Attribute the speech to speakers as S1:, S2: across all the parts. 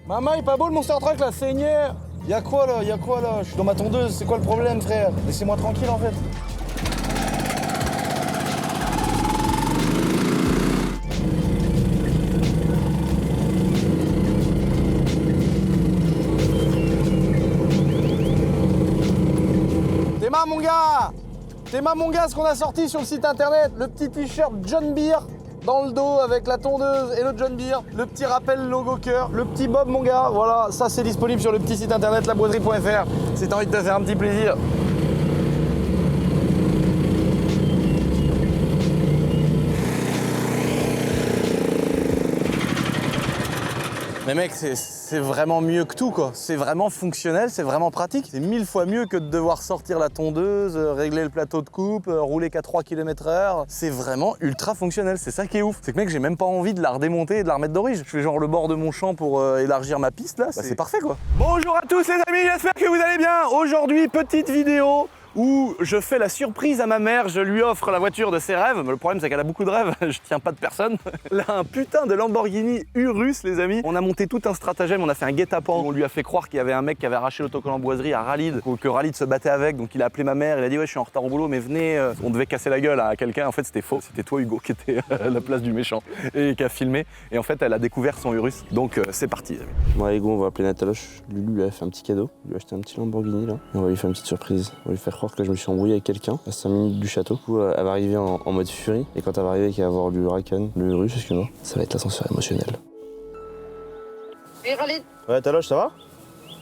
S1: Maman, il est pas beau le Monster Truck là, Seigneur. Y'a quoi là? Je suis dans ma tondeuse, c'est quoi le problème frère? Laissez-moi tranquille en fait. T'es ma mon gars, ce qu'on a sorti sur le site internet, le petit t-shirt John Beer dans le dos avec la tondeuse et le John Beer, le petit rappel logo cœur, le petit Bob mon gars, voilà, ça c'est disponible sur le petit site internet laboiserie.fr si t'as envie de te faire un petit plaisir. Mais mec, c'est vraiment mieux que tout quoi. C'est vraiment fonctionnel, c'est vraiment pratique. C'est 1000 fois mieux que de devoir sortir la tondeuse, régler le plateau de coupe, rouler qu'à 3 km/h. C'est vraiment ultra fonctionnel, c'est ça qui est ouf. C'est que mec, j'ai même pas envie de la redémonter et de la remettre d'origine. Je fais genre le bord de mon champ pour élargir ma piste là, c'est parfait quoi. Bonjour à tous les amis, j'espère que vous allez bien. Aujourd'hui, petite vidéo où je fais la surprise à ma mère, je lui offre la voiture de ses rêves. Mais le problème c'est qu'elle a beaucoup de rêves, je tiens pas de personne. Elle a un putain de Lamborghini Urus les amis. On a monté tout un stratagème, on a fait un guet-apens. On lui a fait croire qu'il y avait un mec qui avait arraché l'autocollant boiserie à Ralid, que Ralid se battait avec, donc il a appelé ma mère, il a dit ouais je suis en retard au boulot mais venez, on devait casser la gueule à quelqu'un. En fait c'était faux, c'était toi Hugo qui était à la place du méchant et qui a filmé. Et en fait elle a découvert son Urus, donc c'est parti les amis.
S2: Bon allez go, on va appeler Nataloche. Lulu lui a fait un petit cadeau, il lui a acheté un petit Lamborghini là. Et on va lui faire une petite surprise, on va lui faire croire que je me suis embrouillé avec quelqu'un à 5 minutes du château. Du coup, elle va arriver en mode furie. Et quand elle va arriver, qu'elle va avoir le Huracan, le Urus, excuse-moi, ça va être l'ascenseur émotionnel.
S3: Et Ralid?
S2: Ouais, Taloche, ça va?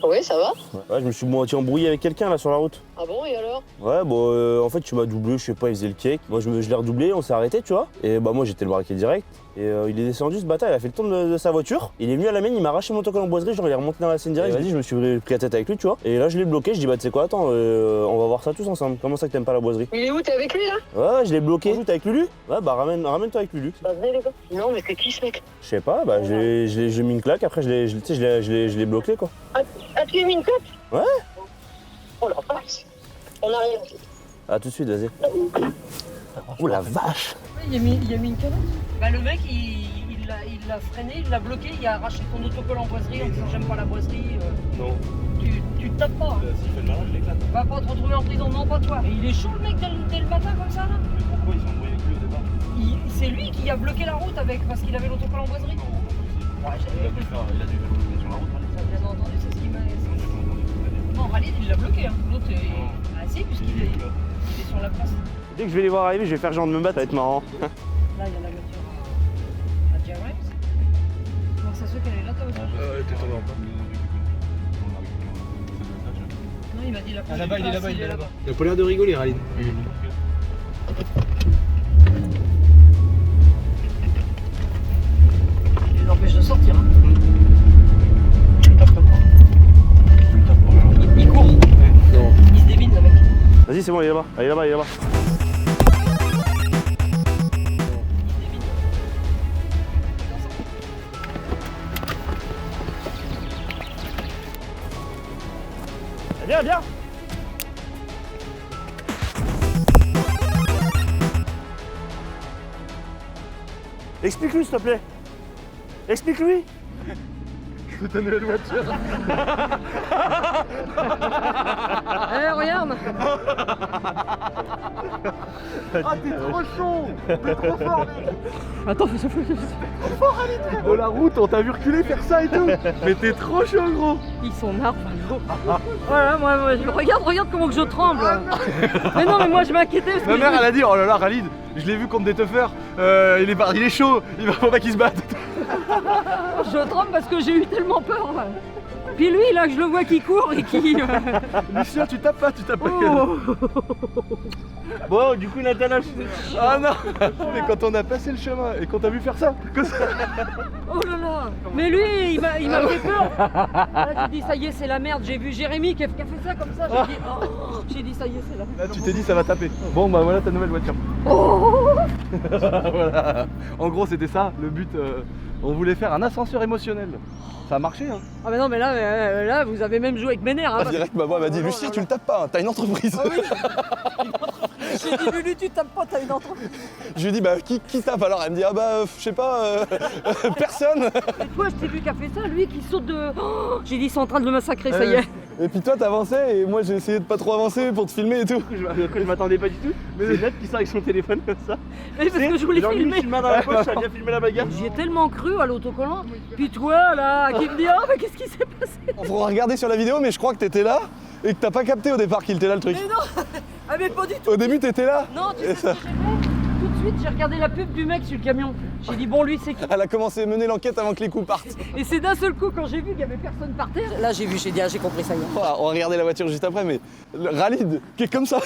S3: Oui, ça va.
S2: Ouais, je me suis moitié embrouillé avec quelqu'un là sur la route.
S3: Ah bon, et alors?
S2: Ouais, bon, en fait, tu m'as doublé, je sais pas, il faisait le cake. Moi, je l'ai redoublé, on s'est arrêté, tu vois. Et bah, moi, j'étais le braquet direct. Et il est descendu, ce bâtard, il a fait le tour de sa voiture. Il est venu à la mienne, il m'a arraché mon autocollant boiserie, genre il est remonté dans la scène directe. Vas-y, je me suis pris la tête avec lui, tu vois. Et là, je l'ai bloqué, je dis, bah, tu sais quoi, attends, on va voir ça tous ensemble. Comment ça que t'aimes pas la boiserie?
S3: Il est où? T'es avec lui là?
S2: Ouais, je l'ai bloqué. T'es avec Lulu? Ouais, bah, ramène-toi avec Lulu.
S3: Bah, venez les gars. Non, mais c'est qui ce mec?
S2: Je sais pas, bah, j'ai mis une claque, après, je l'ai bloqué, quoi.
S3: Ah, tu lui as mis une claque?
S2: Ouais.
S3: Oh la vache. On a rien.
S2: À tout de suite, vas-y. Oh la vache!
S3: Il a mis une carotte. Bah, le mec, il l'a freiné, il l'a bloqué, il a arraché ton autocollant boiserie en disant j'aime pas la boiserie.
S2: Non.
S3: Tu te tapes pas. Hein.
S2: S'il fait le malin, je l'éclate.
S3: Va pas te retrouver en prison, non, pas toi. Et il est chaud le mec dès le matin comme ça là.
S2: Mais pourquoi ils sont embrouillés avec lui au départ?
S3: C'est lui qui a bloqué la route parce qu'il avait l'autocollant boiserie. Ouais,
S2: Il a dû faire le sur la route.
S3: bien entendu, c'est ce qui m'a. Non, Ralid il l'a bloqué. Hein. L'autre est. Ah si, puisqu'il est sur la place.
S2: Dès que je vais les voir arriver, je vais faire genre de me battre, ça va être marrant.
S3: Là, il y a la voiture à James. Comment ça se fait qu'elle est là, toi aussi?
S1: T'es tombé en bas.
S3: Non, il m'a dit la
S1: Ah là-bas, il est là-bas, il est là-bas. Il a pas l'air de rigoler, Ralid.
S3: Il les empêche de sortir. Hein. Il court.
S2: Non.
S3: Il se dévine, le mec.
S2: Vas-y, c'est bon, il est là-bas. Il est là-bas, il est là-bas. Viens, viens! Explique-lui, s'il te plaît. Explique-lui.
S1: Je peux donner la voiture.
S3: Eh, regarde.
S1: Ah, t'es trop chaud. T'es trop fort, mec.
S3: Attends, fais ça.
S1: Oh, la route, on t'a vu reculer faire ça et tout. Mais t'es trop chaud, gros.
S3: Ils sont nards, gros. Voilà, moi, regarde comment que je tremble. Mais non, mais moi, je m'inquiétais parce que.
S1: Ma mère, elle a dit, oh là là, Ralid, je l'ai vu contre des teufeurs. Il est chaud. Il faut pas qu'il se batte.
S3: Je tremble parce que j'ai eu tellement peur. Puis lui, là, je le vois qui court et qui.
S1: Lucien, tu tapes pas
S3: Oh.
S2: Bon, du coup, Nathalie.
S1: Ah non. Mais quand on a passé le chemin et qu'on t'a vu faire ça,
S3: Oh là là. Mais lui, il m'a fait peur. Là, j'ai dit, ça y est, c'est la merde. J'ai vu Jérémy qui a fait ça comme ça. J'ai dit, ça y est, c'est la merde.
S1: là tu t'es dit ça va taper. Bon bah voilà ta nouvelle voiture.
S3: Oh.
S1: Voilà. En gros c'était ça, le but, on voulait faire un ascenseur émotionnel. Ça a marché hein.
S3: Ah mais non, mais là, vous avez même joué avec mes nerfs. Hein,
S1: Direct ma voix m'a dit Lucien tu le tapes pas, hein, t'as une entreprise.
S3: Ah oui. J'ai dit, Lulu, tu tapes pas, t'as une entreprise.
S1: Je lui dis, bah qui tape alors? Elle me dit, ah bah je sais pas, personne.
S3: Et toi, je t'ai vu qui a fait ça, lui qui saute de. Oh, j'ai dit, ils sont en train de le massacrer, ça y est.
S1: Et puis toi t'avançais et moi j'ai essayé de pas trop avancer pour te filmer et tout.
S2: Je m'attendais pas du tout, mais c'est Ned qui sort avec son téléphone comme ça.
S3: Mais parce que je voulais filmer.
S2: Une main dans la poche, ça a bien filmé la bagarre.
S3: J'y ai tellement cru à l'autocollant. Puis toi, là, qui me dit, oh, mais qu'est-ce qui s'est passé?
S1: On pourra regarder sur la vidéo, mais je crois que t'étais là et que t'as pas capté au départ qu'il était là le truc.
S3: Mais non. Ah, mais pas du tout.
S1: Au début t'étais là.
S3: Non, tu sais ce que j'ai fait? Tout de suite, j'ai regardé la pub du mec sur le camion. J'ai dit, bon, lui, c'est qui?
S1: Elle a commencé à mener l'enquête avant que les coups partent.
S3: Et c'est d'un seul coup, quand j'ai vu qu'il y avait personne par terre. Là, j'ai vu, j'ai dit, ah, j'ai compris, ça y est.
S1: Voilà, on va regarder la voiture juste après, mais le Ralid qui est comme ça.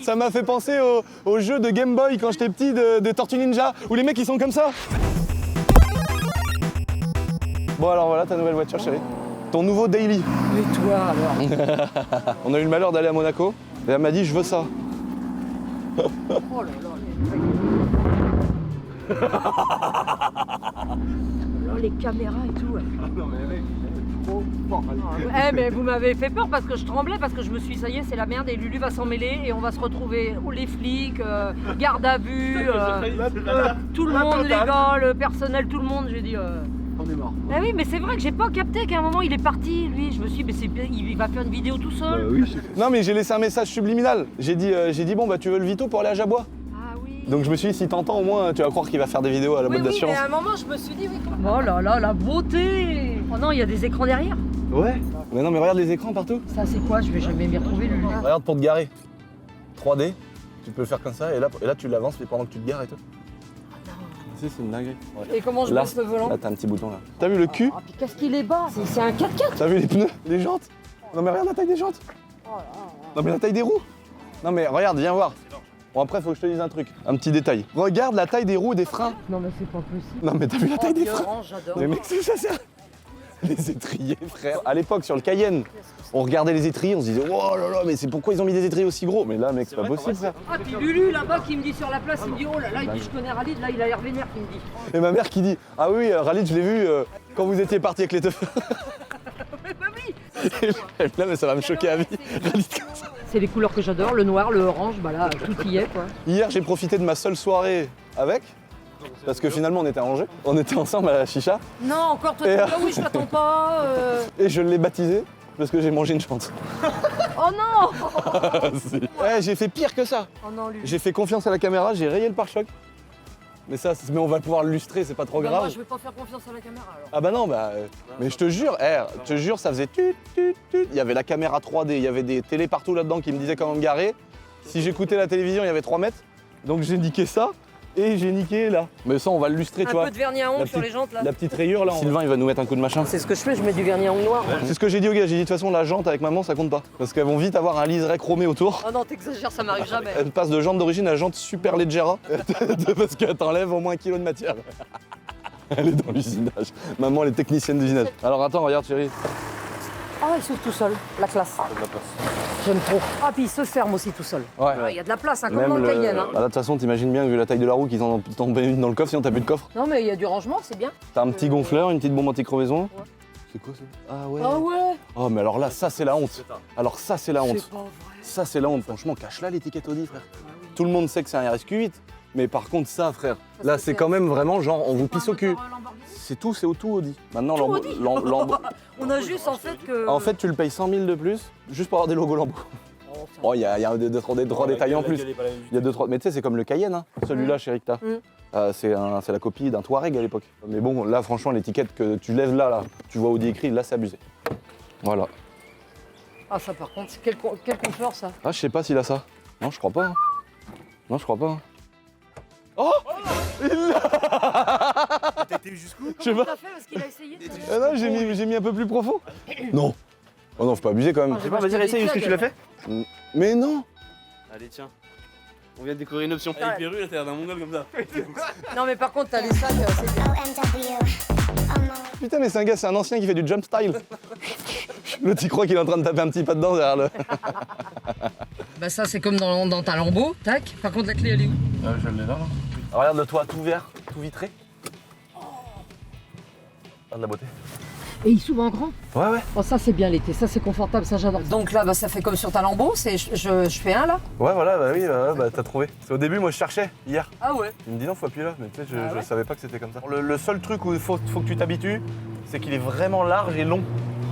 S1: Ça m'a fait penser au jeu de Game Boy quand j'étais petit de Tortue Ninja, où les mecs ils sont comme ça. Bon alors voilà ta nouvelle voiture chérie. Ton nouveau daily.
S3: Mais toi, alors?
S1: On a eu le malheur d'aller à Monaco et elle m'a dit je veux ça.
S3: Oh là là, oh, les caméras et tout. Ouais.
S2: Non mais mec, trop fort.
S3: Eh mais vous m'avez fait peur parce que je tremblais, parce que je me suis dit ça y est c'est la merde et Lulu va s'en mêler et on va se retrouver les flics, garde à vue, tout le monde, les gars, le personnel, tout le monde. J'ai dit
S2: On est mort.
S3: eh oui mais c'est vrai que j'ai pas capté qu'à un moment il est parti lui. Je me suis dit mais il va faire une vidéo tout seul.
S2: Oui.
S1: Non mais j'ai laissé un message subliminal. J'ai dit bon bah tu veux le Vito pour aller à Jabois.
S3: Ah oui.
S1: Donc je me suis dit si t'entends au moins tu vas croire qu'il va faire des vidéos à la
S3: Oui,
S1: boîte
S3: oui,
S1: d'assurance.
S3: mais à un moment je me suis dit oui. Oh là là la beauté. Oh non il y a des écrans derrière.
S1: Ouais. Mais non mais regarde les écrans partout.
S3: Ça c'est quoi? Je vais jamais m'y retrouver Lulu.
S1: Regarde pour te garer. 3D, tu peux le faire comme ça et là tu l'avances mais pendant que tu te gares et tout. Si, c'est une dinguerie. Ouais.
S3: Et comment je
S1: Là,
S3: baisse le volant?
S1: là t'as un petit bouton là. T'as vu le cul?
S3: Ah puis qu'est-ce qu'il est bas? C'est un 4x4.
S1: T'as vu les pneus? Les jantes? Non mais regarde la taille des jantes. Non mais la taille des roues. Non mais regarde, viens voir. Bon après faut que je te dise un truc, un petit détail. Regarde la taille des roues et des freins.
S3: Non mais c'est pas possible.
S1: Non mais t'as vu la taille des
S3: Oh,
S1: freins?
S3: orange, j'adore.
S1: Mais mec, c'est ça sert. Les étriers, frère. À l'époque, sur le Cayenne, on regardait les étriers, on se disait oh là là, mais c'est pourquoi ils ont mis des étriers aussi gros? Mais là, mec, c'est pas possible, frère.
S3: Ah puis Lulu là-bas qui me dit sur la place, il me dit oh là là, il dit je connais Ralid, là il a l'air vénère qui me dit.
S1: Et ma mère qui dit ah oui, Ralid, je l'ai vu quand vous étiez parti avec les teufs.
S3: Mais bah oui.
S1: Là, mais ça va me choquer à vie. Ralid, comme ça.
S3: C'est les couleurs que j'adore, le noir, le orange, bah là tout y est quoi.
S1: Hier, j'ai profité de ma seule soirée avec. Parce que finalement, on était à Angers. On était ensemble à la chicha.
S3: Non encore toi,
S1: Et,
S3: ah oui je t'attends pas.
S1: Et je l'ai baptisé parce que j'ai mangé une chante.
S3: Oh non.
S1: Ouais, j'ai fait pire que ça.
S3: Oh non Lulu.
S1: J'ai fait confiance à la caméra, j'ai rayé le pare-choc. Mais ça, mais on va pouvoir l'illustrer, c'est pas trop
S3: Bah,
S1: grave.
S3: moi je vais pas faire confiance à la caméra alors.
S1: Ah bah non, mais je te jure, ça faisait tut. Il y avait la caméra 3D, il y avait des télés partout là-dedans qui me disaient comment me garer. Si j'écoutais la télévision, il y avait 3 mètres. Donc j'ai niqué ça et j'ai niqué là. Mais ça, on va l'illustrer, tu
S3: Un
S1: vois.
S3: peu de vernis à ongles sur les jantes là.
S1: La petite rayure là. Sylvain, il va nous mettre un coup de machin.
S3: C'est ce que je fais, je mets du vernis à ongles noir.
S1: C'est ce que j'ai dit aux gars, j'ai dit de toute façon, la jante avec maman, ça compte pas. Parce qu'elles vont vite avoir un liseré chromé autour.
S3: Oh non t'exagères, ça m'arrive jamais.
S1: Elle passe de jante d'origine à jante super leggera. Parce qu'elle t'enlève au moins 1 kilo de matière. Elle est dans l'usinage. Maman, elle est technicienne d'usinage. Alors attends, regarde chérie.
S3: Ah il s'ouvre tout seul, la classe. J'aime trop. Ah puis il se ferme aussi tout seul.
S1: Ouais.
S3: Il y a de la place, hein, comme dans le Cayenne. Hein.
S1: Bah, de toute façon, t'imagines bien que vu la taille de la roue qu'ils en ont mis une dans le coffre, sinon t'as plus de coffre.
S3: Non mais il y a du rangement, c'est bien.
S1: T'as un petit gonfleur, une petite bombe anti-crevaison. C'est quoi ça? Ah ouais.
S3: Ah ouais.
S1: Oh mais alors là, ça c'est la honte. Alors ça c'est la honte.
S3: C'est pas vrai.
S1: Ça c'est la honte. Franchement, cache-la l'étiquette Audi, frère. Tout le monde sait que c'est un RSQ8. Mais par contre ça, frère, là c'est quand même vraiment genre on vous pisse au cul. C'est tout Audi. Maintenant,
S3: Tout Audi. On a juste en fait que.
S1: En fait, tu le payes 100 000 de plus juste pour avoir des logos Lambo. Oh, il y a 2-3 détails en plus. Il y a 2-3. Mais tu sais, c'est comme le Cayenne, hein. Celui-là, chérie, que t'as. C'est la copie d'un Touareg à l'époque. Mais bon, là, franchement, l'étiquette que tu lèves là, tu vois Audi écrit, là, c'est abusé. Voilà.
S3: Ah, ça par contre, quel confort ça.
S1: Ah, je sais pas s'il a ça. Non, je crois pas. Hein. Non, je crois pas. Hein. Oh, il l'a.
S2: T'as été jusqu'où?
S1: Je sais
S3: Comment
S1: pas.
S3: t'as fait parce qu'il a essayé de...
S1: Ah non, j'ai mis un peu plus profond. Non. Oh non, faut pas abuser quand même.
S2: Je sais pas, vas-y, réessaye, est-ce que tu l'as fait?
S1: Mais non.
S2: Allez, tiens. On vient de découvrir une option.
S3: Avec
S2: Perru, là, t'as l'air d'un mongol comme ça.
S3: Non mais par contre, t'as les sacs, c'est bien.
S1: Putain, mais c'est un gars, c'est un ancien qui fait du jump style. L'autre, il croit qu'il est en train de taper un petit pas dedans derrière le.
S3: Bah ça, c'est comme dans ta Lambo, tac. Par contre, la clé, elle est où?
S1: Je l'ai là. Regarde le toit tout vert, tout vitré. Regarde la beauté.
S3: Et il s'ouvre en grand.
S1: Ouais.
S3: Oh, ça c'est bien l'été, ça c'est confortable, ça j'adore. Donc là, bah, ça fait comme sur ta lambeau, je fais un là.
S1: Ouais, voilà, bah t'as trouvé. C'est au début, moi je cherchais hier.
S3: Ah ouais.
S1: Il me dit non, faut appuyer là, mais tu sais, je
S3: ouais.
S1: savais pas que c'était comme ça. Le seul truc où il faut que tu t'habitues, c'est qu'il est vraiment large et long.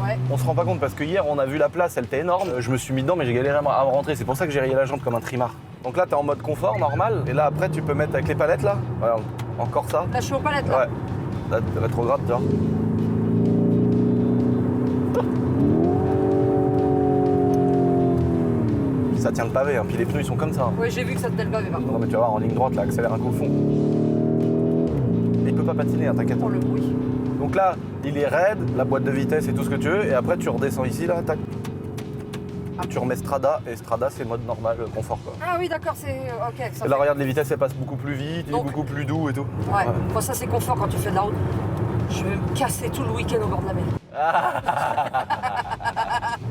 S3: Ouais.
S1: On se rend pas compte parce que hier, on a vu la place, elle était énorme. Je me suis mis dedans, mais j'ai galéré à me rentrer. C'est pour ça que j'ai rayé la jambe comme un trimar. Donc là, t'es en mode confort, normal. Et là, après, tu peux mettre avec les palettes là. Regarde, encore ça.
S3: Là, je suis aux palettes là.
S1: Ouais. Là, t'es rétrograde, tu vois. Ça tient le pavé, hein. Puis les pneus ils sont comme ça. Hein.
S3: Ouais, j'ai vu que ça tenait le pavé par contre.
S1: Non mais tu vas voir, en ligne droite, là, accélère un coup au fond. Mais il peut pas patiner, hein, t'inquiète.
S3: Oh le bruit.
S1: Donc là, il est raide, la boîte de vitesse et tout ce que tu veux, et après tu redescends ici, là, tac. Tu remets Strada, et Strada c'est mode normal, confort quoi.
S3: Ah oui d'accord, c'est... ok. Ça
S1: Et là regarde, les vitesses elles passent beaucoup plus vite, il est beaucoup plus doux et tout.
S3: Ouais, bon, ça c'est confort quand tu fais de la route. Je vais me casser tout le week-end au bord de la mer.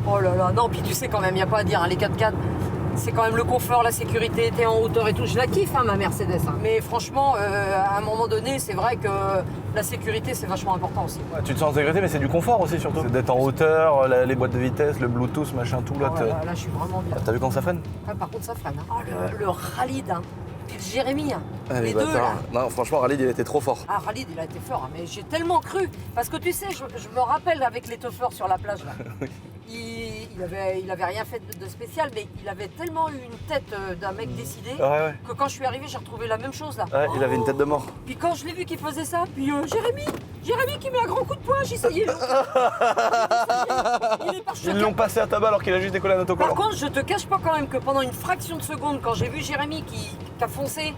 S3: Oh là là, non, puis tu sais quand même, il n'y a pas à dire, hein, les 4x4, c'est quand même le confort, la sécurité, t'es en hauteur et tout. Je la kiffe, hein, ma Mercedes. Hein. Mais franchement, à un moment donné, c'est vrai que la sécurité, c'est vachement important aussi.
S1: Ouais, tu te sens en sécurité, mais c'est du confort aussi surtout. C'est d'être en hauteur, les boîtes de vitesse, le Bluetooth, machin, tout là.
S3: Oh là, là, je suis vraiment bien.
S1: T'as vu comment ça freine?
S3: Ouais, par contre, ça freine. Hein. Oh, le rallye, hein. Puis le Jérémy, hein.
S1: Les
S3: deux là.
S1: Non, franchement, Khalid, il était trop fort.
S3: Ah, Khalid, il a été fort, hein, mais j'ai tellement cru. Parce que tu sais, je me rappelle avec l'étoffeur sur la plage, là. Il avait rien fait de spécial, mais il avait tellement eu une tête d'un mec décidé que quand je suis arrivé, j'ai retrouvé la même chose, là.
S1: Ouais, il avait une tête de mort.
S3: Puis quand je l'ai vu qu'il faisait ça, puis Jérémy qui met un grand coup de poing, j'ai dit ça y est. Il est parti.
S1: Ils l'ont passé à tabac alors qu'il a juste décollé un autocollant.
S3: Par contre, je te cache pas quand même que pendant une fraction de seconde, quand j'ai vu Jérémy qui a foncé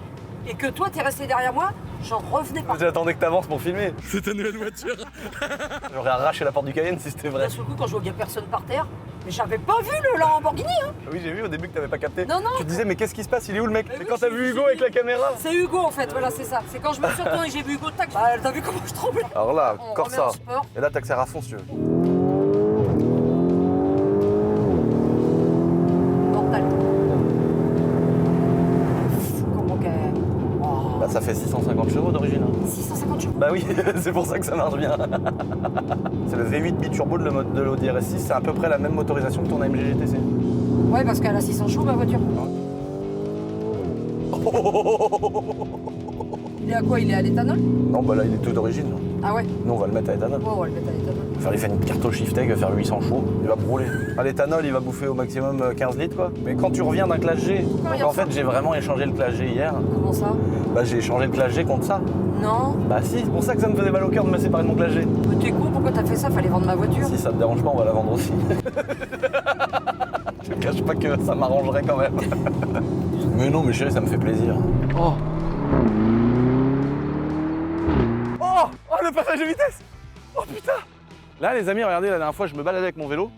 S3: et que toi t'es resté derrière moi, j'en revenais pas.
S1: J'attendais que t'avances pour filmer. C'est ta nouvelle voiture. J'aurais arraché la porte du Cayenne si c'était vrai.
S3: D'un seul coup, quand je vois qu'il n'y a personne par terre, mais j'avais pas vu le Lamborghini, hein.
S1: Oui, j'ai vu au début que t'avais pas capté.
S3: Non.
S1: Tu te disais, mais qu'est-ce qui se passe? Il est où le mec?
S3: Mais
S1: C'est
S3: oui,
S1: quand t'as vu Hugo avec la caméra.
S3: C'est Hugo en fait, voilà, c'est ça. C'est quand je me suis retourné et j'ai vu Hugo, tac, bah, t'as vu comment je tremblais?
S1: Alors là,
S3: On
S1: Corsa.
S3: remet en sport.
S1: Et là, t'accélères à fond si tu veux.
S3: Mortal. Comment qu'elle... Oh.
S1: Bah, ça fait 650 chevaux d'origine. Hein.
S3: 650 chevaux.
S1: Bah oui, c'est pour ça que ça marche bien. C'est le V8 biturbo de l'Audi RS6, c'est à peu près la même motorisation que ton AMG GTC.
S3: Ouais, parce qu'elle a 600 chevaux ma voiture. Il est à quoi? Il est à l'éthanol?
S1: Non, bah là, il est tout d'origine.
S3: Ah ouais?
S1: Nous, on va le mettre à éthanol.
S3: Ouais, on va le mettre à l'éthanol.
S1: Il fait une carto shiftek, il va faire 800 chevaux, il va brûler. À l'éthanol, il va bouffer au maximum 15 litres, quoi. Mais quand tu reviens d'un classe G, donc en fait, j'ai vraiment échangé le classe G hier.
S3: Comment ça?
S1: Bah, j'ai échangé le classe G contre ça.
S3: Non.
S1: Bah si, c'est pour ça que ça me faisait mal au cœur de me séparer de mon classe G.
S3: Mais t'es con, pourquoi t'as fait ça? Fallait vendre ma voiture.
S1: Si ça te dérange pas, on va la vendre aussi. Je te cache pas que ça m'arrangerait quand même. Mais non, mais chérie, ça me fait plaisir. Oh. Oh, le passage de vitesse. Oh putain. Là, les amis, regardez, la dernière fois, je me baladais avec mon vélo.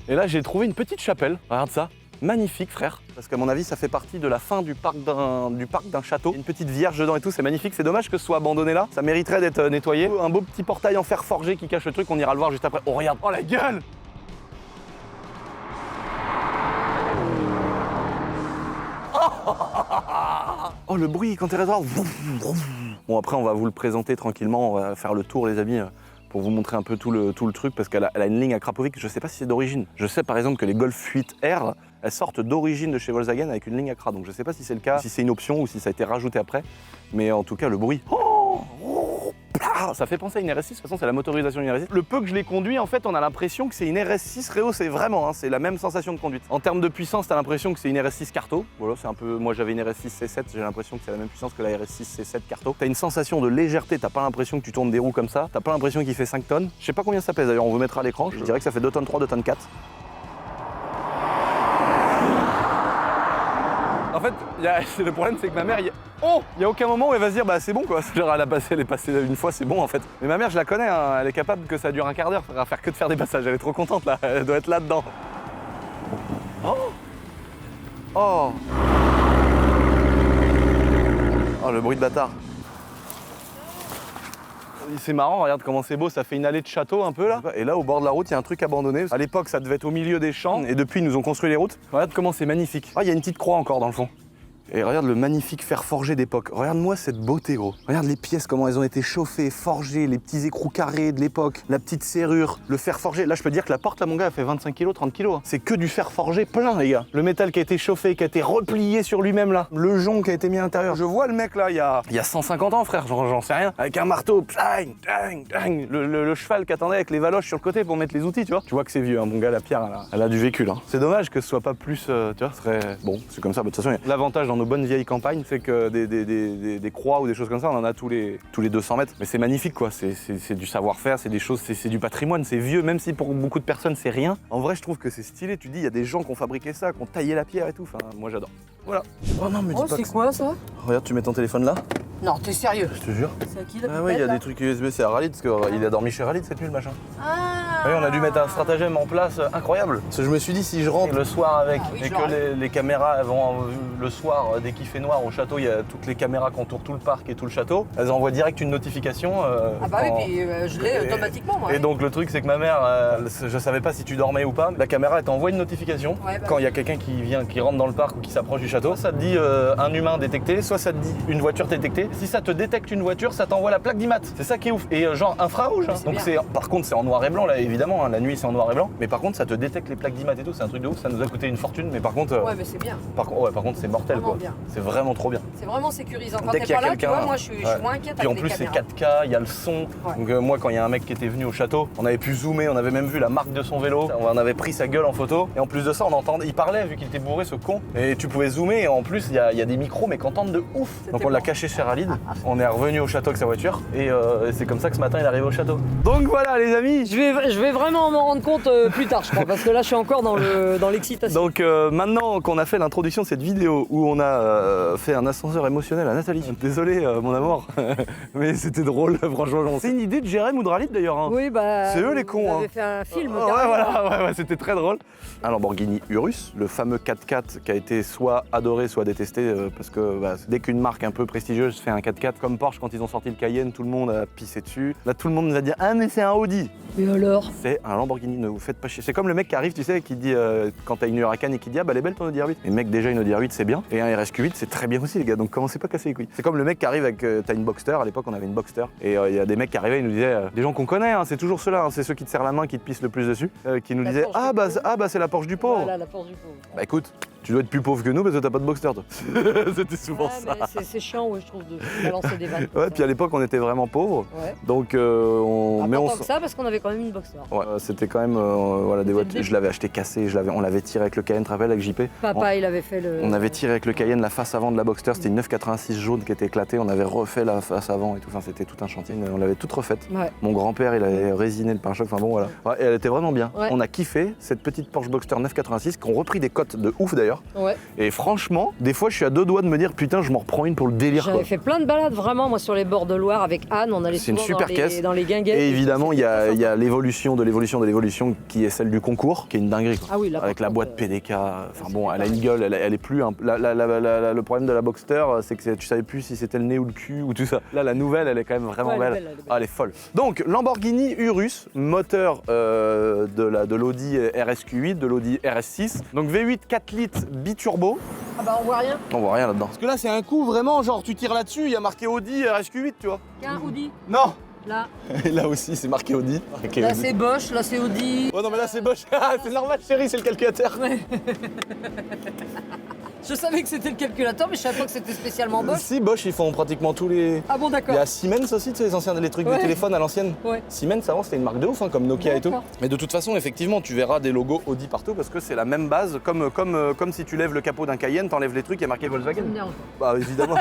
S1: Et là, j'ai trouvé une petite chapelle. Regarde ça. Magnifique, frère. Parce qu'à mon avis, ça fait partie de la fin du parc d'un château. Une petite vierge dedans et tout, c'est magnifique. C'est dommage que ce soit abandonné là. Ça mériterait d'être nettoyé. Un beau petit portail en fer forgé qui cache le truc. On ira le voir juste après. Oh, regarde. Oh, la gueule. Oh, le bruit quand t'es rétrograde. Bon, après, on va vous le présenter tranquillement. On va faire le tour, les amis, pour vous montrer un peu tout le truc, parce qu'elle a une ligne à Krapovic. Je sais pas si c'est d'origine. Je sais par exemple que les Golf 8R, elles sortent d'origine de chez Volkswagen avec une ligne à Kra. Donc je sais pas si c'est le cas, si c'est une option ou si ça a été rajouté après. Mais en tout cas, le bruit. Ça fait penser à une RS6, de toute façon c'est la motorisation d'une RS6. Le peu que je l'ai conduit, en fait, on a l'impression que c'est une RS6 Réo, c'est vraiment, hein, c'est la même sensation de conduite. En termes de puissance, t'as l'impression que c'est une RS6 Carto. Voilà, c'est un peu, moi j'avais une RS6 C7, j'ai l'impression que c'est la même puissance que la RS6 C7 Carto. T'as une sensation de légèreté, t'as pas l'impression que tu tournes des roues comme ça, t'as pas l'impression qu'il fait 5 tonnes. Je sais pas combien ça pèse d'ailleurs, on vous mettra à l'écran, je dirais que ça fait 2 tonnes 3, 2 tonnes 4. En fait, le problème c'est que ma mère, il y a aucun moment où elle va se dire bah c'est bon quoi. Genre elle est passée une fois, c'est bon en fait. Mais ma mère, je la connais, hein, elle est capable que ça dure un quart d'heure, elle va faire que de faire des passages, elle est trop contente là, elle doit être là-dedans. Oh le bruit de bâtard. C'est marrant, regarde comment c'est beau, ça fait une allée de château un peu là. Et là au bord de la route, il y a un truc abandonné. À l'époque, ça devait être au milieu des champs et depuis ils nous ont construit les routes. Regarde comment c'est magnifique. Ah, il y a une petite croix encore dans le fond. Et regarde le magnifique fer forgé d'époque. Regarde-moi cette beauté, gros. Regarde les pièces, comment elles ont été chauffées, forgées, les petits écrous carrés de l'époque, la petite serrure, le fer forgé. Là, je peux dire que la porte, là, mon gars, elle fait 25 kg, 30 kg. Hein. C'est que du fer forgé plein, les gars. Le métal qui a été chauffé, qui a été replié sur lui-même, là. Le jonc qui a été mis à l'intérieur. Je vois le mec, là, il y a 150 ans, frère, j'en sais rien. Avec un marteau, pling, pling, pling. Le cheval qui attendait avec les valoches sur le côté pour mettre les outils, tu vois. Tu vois que c'est vieux, hein, mon gars, la pierre, elle a du vécu, là. C'est dommage que ce soit pas plus, tu vois, ce serait... Bon, c'est comme ça, de toute façon, l'avantage dans nos bonnes vieilles campagnes, c'est que des croix ou des choses comme ça, on en a tous les 200 mètres. Mais c'est magnifique, quoi. C'est du savoir-faire, c'est des choses, c'est du patrimoine, c'est vieux, même si pour beaucoup de personnes, c'est rien. En vrai, je trouve que c'est stylé. Tu dis, il y a des gens qui ont fabriqué ça, qui ont taillé la pierre et tout. Enfin, moi, j'adore. Voilà. Oh non, mais dis pas
S3: c'est
S1: que
S3: quoi ça?
S1: Regarde, tu mets ton téléphone là.
S3: Non, t'es sérieux?
S1: Je te jure.
S3: C'est à qui la
S1: Ah ouais, il y a des trucs USB, c'est à Ralid, parce qu'il a dormi chez Ralid cette nuit, le machin.
S3: Ah
S1: Oui, on a dû mettre un stratagème en place incroyable. Parce que je me suis dit, si je rentre le soir avec et que les caméras elles vont le soir, dès qu'il fait noir au château, il y a toutes les caméras qui entourent tout le parc et tout le château, elles envoient direct une notification.
S3: Ah bah oui, puis je l'ai automatiquement moi.
S1: Et donc le truc, c'est que ma mère, je savais pas si tu dormais ou pas, la caméra elle t'envoie une notification quand il y a quelqu'un qui rentre dans le parc ou qui s'approche du château. Ça te dit un humain détecté, soit ça te dit une voiture détectée. Si ça te détecte une voiture, ça t'envoie la plaque d'IMAT. C'est ça qui est ouf. Et genre infrarouge. Hein. Donc par contre, c'est en noir et blanc là, évidemment. Hein. La nuit, c'est en noir et blanc. Mais par contre, ça te détecte les plaques d'IMAT et tout. C'est un truc de ouf. Ça nous a coûté une fortune. Mais par contre.
S3: Ouais, mais c'est bien.
S1: Par contre, c'est mortel quoi. C'est vraiment trop bien.
S3: C'est vraiment sécurisant. Quand
S1: Dès
S3: t'es
S1: qu'il y a
S3: pas là, tu
S1: quelqu'un,
S3: vois, moi je suis moins inquiète.
S1: Puis en plus, c'est 4K, il y a le son. Donc moi, quand il y a un mec qui était venu au château, on avait pu zoomer, on avait même vu la marque de son vélo. On avait pris sa gueule en photo. Et en plus de ça, on entendait, il parlait vu qu'il était bourré, ce con. Et tu pouvais zoomer. Et en plus, il y a des micros, mais qu'entendre de ouf. Donc on l'a caché chez Ralid. On est revenu au château avec sa voiture. Et c'est comme ça que ce matin, il est arrivé au château. Donc voilà, les amis.
S3: Je vais vraiment m'en rendre compte plus tard, je crois, parce que là, je suis encore dans l'excitation.
S1: Donc maintenant qu'on a fait l'introduction de cette vidéo où on a fait un ascenseur émotionnel à Nathalie. Désolé, mon amour, mais c'était drôle, franchement. C'est une idée de Jérém ou de Ralid d'ailleurs. Hein.
S3: Oui, bah.
S1: C'est eux les cons.
S3: On avait fait un film.
S1: Ouais, voilà, ouais, c'était très drôle. Un Lamborghini Urus, le fameux 4x4 qui a été soit adoré, soit détesté, parce que dès qu'une marque un peu prestigieuse fait un 4x4, comme Porsche quand ils ont sorti le Cayenne, tout le monde a pissé dessus. Là, tout le monde va dire ah mais c'est un Audi.
S3: Mais alors?
S1: C'est un Lamborghini, ne vous faites pas chier. C'est comme le mec qui arrive, tu sais, qui dit quand t'as une Huracan et qui dit ah bah elle est belle ton Audi R8. Et mec déjà une Audi R8 c'est bien et un RSQ8 c'est très bien aussi les gars. Donc commencez pas à casser les couilles. C'est comme le mec qui arrive avec t'as une Boxster. À l'époque on avait une Boxster et il y a des mecs qui arrivaient et nous disaient des gens qu'on connaît, hein, c'est toujours ceux-là, hein, c'est ceux qui te serrent la main, qui te pissent le plus dessus, qui nous disaient ah bah c'est la Porsche du pauvre.
S3: Voilà, la Porsche du pauvre.
S1: Bah écoute. Tu dois être plus pauvre que nous parce que t'as pas de Boxster toi. C'était souvent ça.
S3: C'est chiant ouais, je trouve de balancer des vannes.
S1: Ouais, puis à l'époque on était vraiment pauvres.
S3: Ouais.
S1: Donc on.
S3: Mais on. Tant que ça parce qu'on avait quand même une Boxster.
S1: Ouais, c'était quand même voilà des voitures. Je l'avais acheté cassé, on l'avait tiré avec le Cayenne, tu te rappelles avec JP.
S3: Papa il avait fait le.
S1: On avait tiré avec le Cayenne la face avant de la Boxster, c'était une 986 jaune qui était éclatée. On avait refait la face avant et tout. Enfin c'était tout un chantier. On l'avait toute refaite. Ouais. Mon grand-père il avait résiné le pare-choc. Enfin bon voilà. Ouais, et elle était vraiment bien. Ouais. On a kiffé cette petite Porsche Boxster 986 qui ont repris des cotes de ouf d'ailleurs. Ouais. Et franchement, des fois, je suis à deux doigts de me dire putain, je m'en reprends une pour le délire.
S3: J'avais fait plein de balades vraiment, moi, sur les bords de Loire avec Anne. On allait souvent dans les guinguettes.
S1: Et évidemment, il y a l'évolution de l'évolution qui est celle du concours, qui est une dinguerie. Quoi.
S3: Ah oui, là,
S1: avec la boîte PDK. Enfin bon, elle a une gueule, elle est plus. Le problème de la Boxster, c'est que tu savais plus si c'était le nez ou le cul ou tout ça. Là, la nouvelle, elle est quand même vraiment belle. Elle est folle. Donc, Lamborghini Urus, moteur de l'Audi RSQ8, de l'Audi RS6. Donc V8 4 litres biturbo.
S3: Ah bah on voit rien.
S1: On voit rien là-dedans. Parce que là c'est un coup vraiment genre tu tires là-dessus, il y a marqué Audi RSQ8 tu vois.
S3: Il y a un Audi.
S1: Non.
S3: Là.
S1: Et là aussi c'est marqué Audi.
S3: Là c'est Bosch, là c'est Audi.
S1: Oh non mais là c'est Bosch. C'est normal chérie, c'est le calculateur. Ouais.
S3: Je savais que c'était le calculateur, mais je savais pas que c'était spécialement Bosch.
S1: Si, Bosch, ils font pratiquement tous les...
S3: Ah bon, d'accord.
S1: Il y a Siemens aussi, tu sais, les trucs de téléphone à l'ancienne. Ouais. Siemens, avant, c'était une marque de ouf, hein, comme Nokia et tout. Mais de toute façon, effectivement, tu verras des logos Audi partout parce que c'est la même base. Comme si tu lèves le capot d'un Cayenne, t'enlèves les trucs, il y a marqué Volkswagen. Bah, évidemment.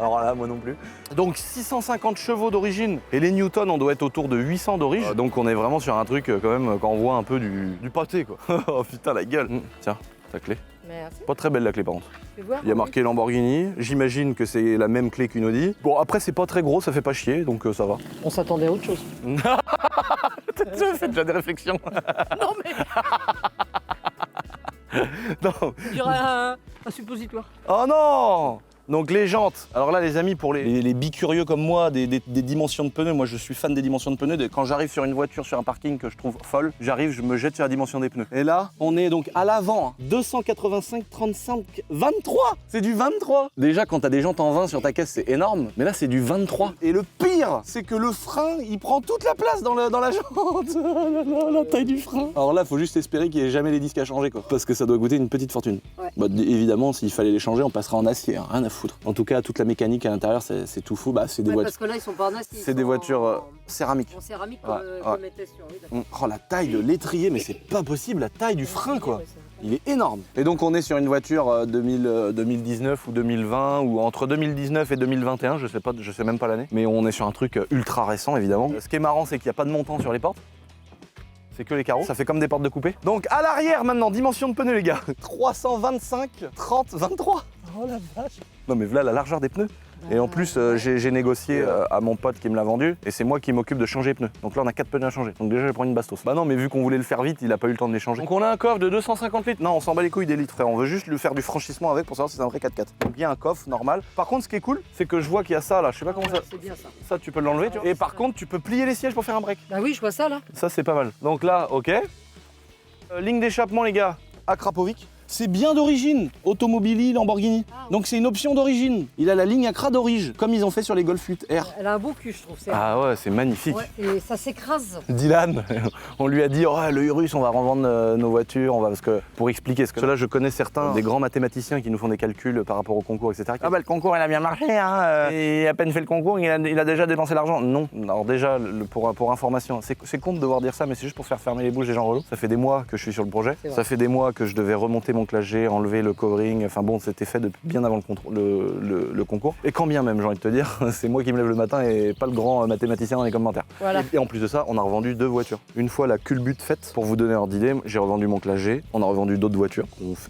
S1: Alors là, moi non plus. Donc, 650 chevaux d'origine. Et les newtons, on doit être autour de 800 d'origine. Donc, on est vraiment sur un truc, quand même, quand on voit un peu du pâté, quoi. Oh putain, la gueule. Tiens, ta clé.
S3: Merci.
S1: Pas très belle la clé par contre. Il y a marqué Lamborghini, j'imagine que c'est la même clé qu'une Audi. Bon après c'est pas très gros, ça fait pas chier, donc ça va.
S3: On s'attendait à autre chose.
S1: Tu fais déjà des réflexions.
S3: Non mais...
S1: Non.
S3: Je dirais un suppositoire.
S1: Oh non. Donc les jantes, alors là les amis, pour les bicurieux comme moi, des dimensions de pneus, moi je suis fan des dimensions de pneus. Quand j'arrive sur une voiture, sur un parking que je trouve folle, j'arrive, je me jette sur la dimension des pneus. Et là, on est donc à l'avant, 285, 35, 23. C'est du 23. Déjà quand t'as des jantes en 20 sur ta caisse, c'est énorme, mais là c'est du 23. Et le pire, c'est que le frein, il prend toute la place dans la jante. La taille du frein. Alors là, faut juste espérer qu'il n'y ait jamais les disques à changer, quoi, parce que ça doit coûter une petite fortune.
S3: Ouais.
S1: Bah, évidemment, s'il fallait les changer, on passera en acier, hein, rien à foutre. En tout cas, toute la mécanique à l'intérieur, c'est tout fou. Bah, c'est des voitures.
S3: Parce que là, ils sont pas en acier.
S1: C'est des voitures céramiques.
S3: En céramique,
S1: Ouais,
S3: comme était sur. Oui, d'accord.
S1: Oh, la taille de l'étrier, mais c'est pas possible, la taille du frein, quoi. Il est énorme. Et donc on est sur une voiture 2019 ou 2020 ou entre 2019 et 2021, je sais même pas l'année. Mais on est sur un truc ultra récent évidemment. Ce qui est marrant, c'est qu'il n'y a pas de montant sur les portes. C'est que les carreaux, ça fait comme des portes de coupé. Donc à l'arrière maintenant, dimension de pneus les gars. 325, 30, 23. Oh la vache. Non mais voilà la largeur des pneus. Et en plus, j'ai négocié à mon pote qui me l'a vendu et c'est moi qui m'occupe de changer les pneus. Donc là, on a 4 pneus à changer. Donc déjà, je vais prendre une bastos. Bah non, mais vu qu'on voulait le faire vite, il a pas eu le temps de les changer. Donc on a un coffre de 250 litres. Non, on s'en bat les couilles des litres, frère. On veut juste lui faire du franchissement avec pour savoir si c'est un vrai 4x4. Donc il y a un coffre normal. Par contre, ce qui est cool, c'est que je vois qu'il y a ça là. Je sais pas comment ça.
S3: C'est bien ça.
S1: Ça, tu peux l'enlever, tu vois. Et par contre, tu peux plier les sièges pour faire un break.
S3: Bah oui, je vois ça là.
S1: Ça, c'est pas mal. Donc là, ok. Ligne d'échappement, les gars, à Krapovic. C'est bien d'origine, Automobili, Lamborghini.
S3: Ah, oui.
S1: Donc c'est une option d'origine. Il a la ligne Accra d'origine, comme ils ont fait sur les Golf 8 R.
S3: Elle a un beau cul, je trouve.
S1: Ah ouais, c'est magnifique.
S3: Ouais, et ça s'écrase.
S1: Dylan, on lui a dit oh, le Urus, on va revendre nos voitures, parce que pour expliquer, parce que là je connais certains des grands mathématiciens qui nous font des calculs par rapport au concours, etc. Ah bah le concours il a bien marché, hein, et à peine fait le concours, il a déjà dépensé l'argent. Non, alors déjà pour information, c'est con de devoir dire ça, mais c'est juste pour faire fermer les bouches des gens relous. Ça fait des mois que je suis sur le projet, ça fait des mois que je devais remonter mon classe G, enlever le covering, enfin bon, c'était fait depuis bien avant le concours. Et quand bien même, j'ai envie de te dire, c'est moi qui me lève le matin et pas le grand mathématicien dans les commentaires.
S3: Voilà.
S1: Et en plus de ça, on a revendu 2 voitures. Une fois la culbute faite, pour vous donner ordre d'idée, j'ai revendu mon classe G, on a revendu d'autres voitures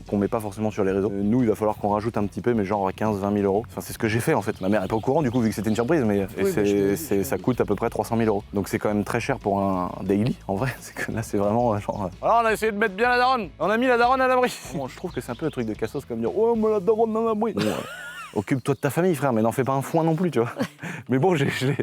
S1: qu'on met pas forcément sur les réseaux. Nous, il va falloir qu'on rajoute un petit peu, mais genre 15-20 000 euros. Enfin, c'est ce que j'ai fait en fait. Ma mère est pas au courant du coup, vu que c'était une surprise, mais ça coûte à peu près 300 000 euros. Donc c'est quand même très cher pour un daily, en vrai. C'est que là, c'est vraiment genre. Alors on a essayé de mettre bien la daronne. On a mis la daronne à l'abri. Bon, je trouve que c'est un peu un truc de cassos comme dire oh, mais la daronne à l'abri. Occupe-toi de ta famille, frère, mais n'en fais pas un foin non plus, tu vois. Mais bon,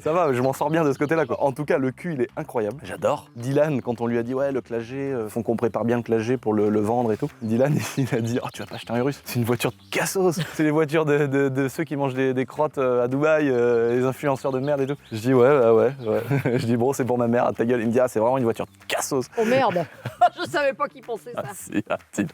S1: ça va, je m'en sors bien de ce côté-là, quoi. En tout cas, le cul, il est incroyable. J'adore. Dylan, quand on lui a dit, ouais, le classe G, font qu'on prépare bien le classe G pour le vendre et tout. Dylan, il a dit, oh, tu vas pas acheter un Urus. C'est une voiture de cassos. C'est les voitures de ceux qui mangent des crottes à Dubaï, les influenceurs de merde et tout. Je dis, ouais. Je dis, bon, c'est pour ma mère, à ta gueule. Il me dit, ah, c'est vraiment une voiture de cassos.
S3: Oh merde. Je savais pas qu'il pensait ça.
S1: Si.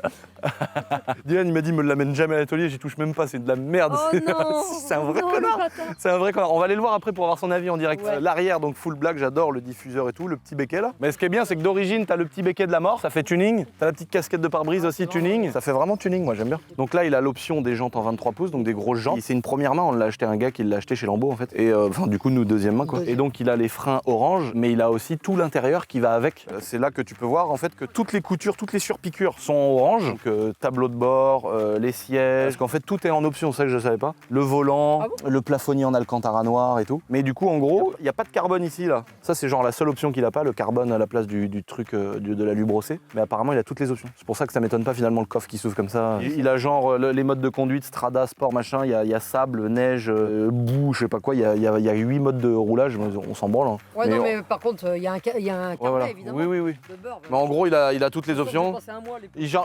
S1: Dylan, il m'a dit, me l'amène jamais à l'atelier, j'y touche même pas, c'est de la merde.
S3: Oh non.
S1: C'est un vrai connard. C'est un vrai connard. On va aller le voir après pour avoir son avis en direct.
S3: Ouais.
S1: L'arrière, donc full black, j'adore le diffuseur et tout, le petit béquet là. Mais ce qui est bien, c'est que d'origine, t'as le petit béquet de la mort, ça fait tuning. T'as la petite casquette de pare-brise aussi, tuning. Ça fait vraiment tuning, moi j'aime bien. Donc là, il a l'option des jantes en 23 pouces, donc des grosses jantes. C'est une première main, on l'a acheté à un gars qui l'a acheté chez Lambeau en fait. Et enfin, du coup, nous, deuxième main quoi. Et donc, il a les freins orange, mais il a aussi tout l'intérieur qui va avec. C'est là que tu peux voir en fait que toutes les coutures, toutes les surpiqûres sont orange. Donc, tableau de bord, les sièges. Parce qu'en fait, tout est en option, ça que je savais pas. Le volant, le plafonnier en alcantara noir et tout. Mais du coup, en gros, il n'y a pas de carbone ici, là. Ça, c'est genre la seule option qu'il a pas, le carbone à la place du truc de la lubrocée. Mais apparemment, il a toutes les options. C'est pour ça que ça m'étonne pas finalement le coffre qui s'ouvre comme ça. Il a genre les modes de conduite, Strada, Sport, machin. Il y a sable, neige, boue, je sais pas quoi. Il y a 8 modes de roulage. On s'en branle. Hein.
S3: Ouais, mais par contre, il y a un carnet,
S1: voilà.
S3: évidemment.
S1: Oui.
S3: De beurre,
S1: mais en gros, il a toutes les options.
S3: Passé un mois,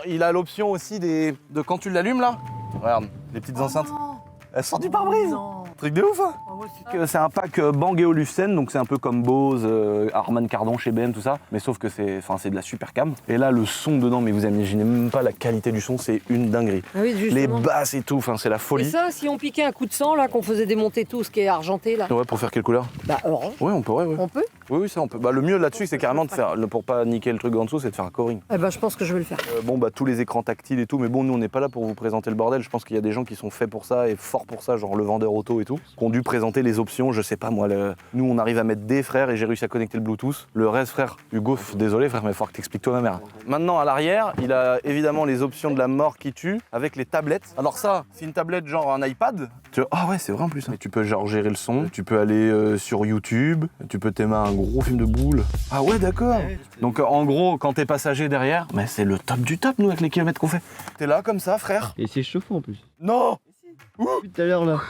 S1: Il a l'option aussi de quand tu l'allumes là. Regarde, les petites enceintes.
S3: Non.
S1: Elles sortent du pare-brise. Truc de ouf, hein.
S3: Ah ouais,
S1: c'est un pack Bang et Olufsen, donc c'est un peu comme Bose, Harman Kardon chez BM, tout ça, mais sauf que c'est de la super cam. Et là, le son dedans, mais vous imaginez même pas la qualité du son, c'est une dinguerie.
S3: Ah oui,
S1: les basses et tout, c'est la folie.
S3: Et ça, si on piquait un coup de sang, là, qu'on faisait démonter tout ce qui est argenté, là.
S1: Ouais, pour faire quelle couleur?
S3: Bah, orange.
S1: Oui, on pourrait, ouais.
S3: On peut?
S1: Oui, ça on peut. Bah, le mieux là-dessus, c'est carrément de faire, pour pas niquer le truc en dessous, c'est de faire un coring.
S3: Eh ben, je pense que je vais le faire.
S1: Bon, bah, tous les écrans tactiles et tout, mais bon, nous, on n'est pas là pour vous présenter le bordel. Je pense qu'il y a des gens qui sont faits pour ça et forts pour ça, genre le vendeur auto et tout, qui ont dû présenter les options, je sais pas moi. Nous, on arrive à mettre des frères et j'ai réussi à connecter le Bluetooth. Le reste, frère, Hugo, désolé, frère, mais il faut que t'expliques toi ma mère. Maintenant, à l'arrière, il a évidemment les options de la mort qui tue avec les tablettes. Alors, ça, c'est une tablette genre un iPad. Ah ouais, c'est vrai en plus. Hein. Tu peux genre gérer le son, tu peux aller sur YouTube, tu peux t'aimer un gros film de boules. Ah ouais, d'accord. Donc, en gros, quand t'es passager derrière, mais c'est le top du top, nous, avec les kilomètres qu'on fait. T'es là comme ça, frère.
S2: Et c'est chauffant en plus.
S1: Non.
S4: Depuis tout à l'heure là.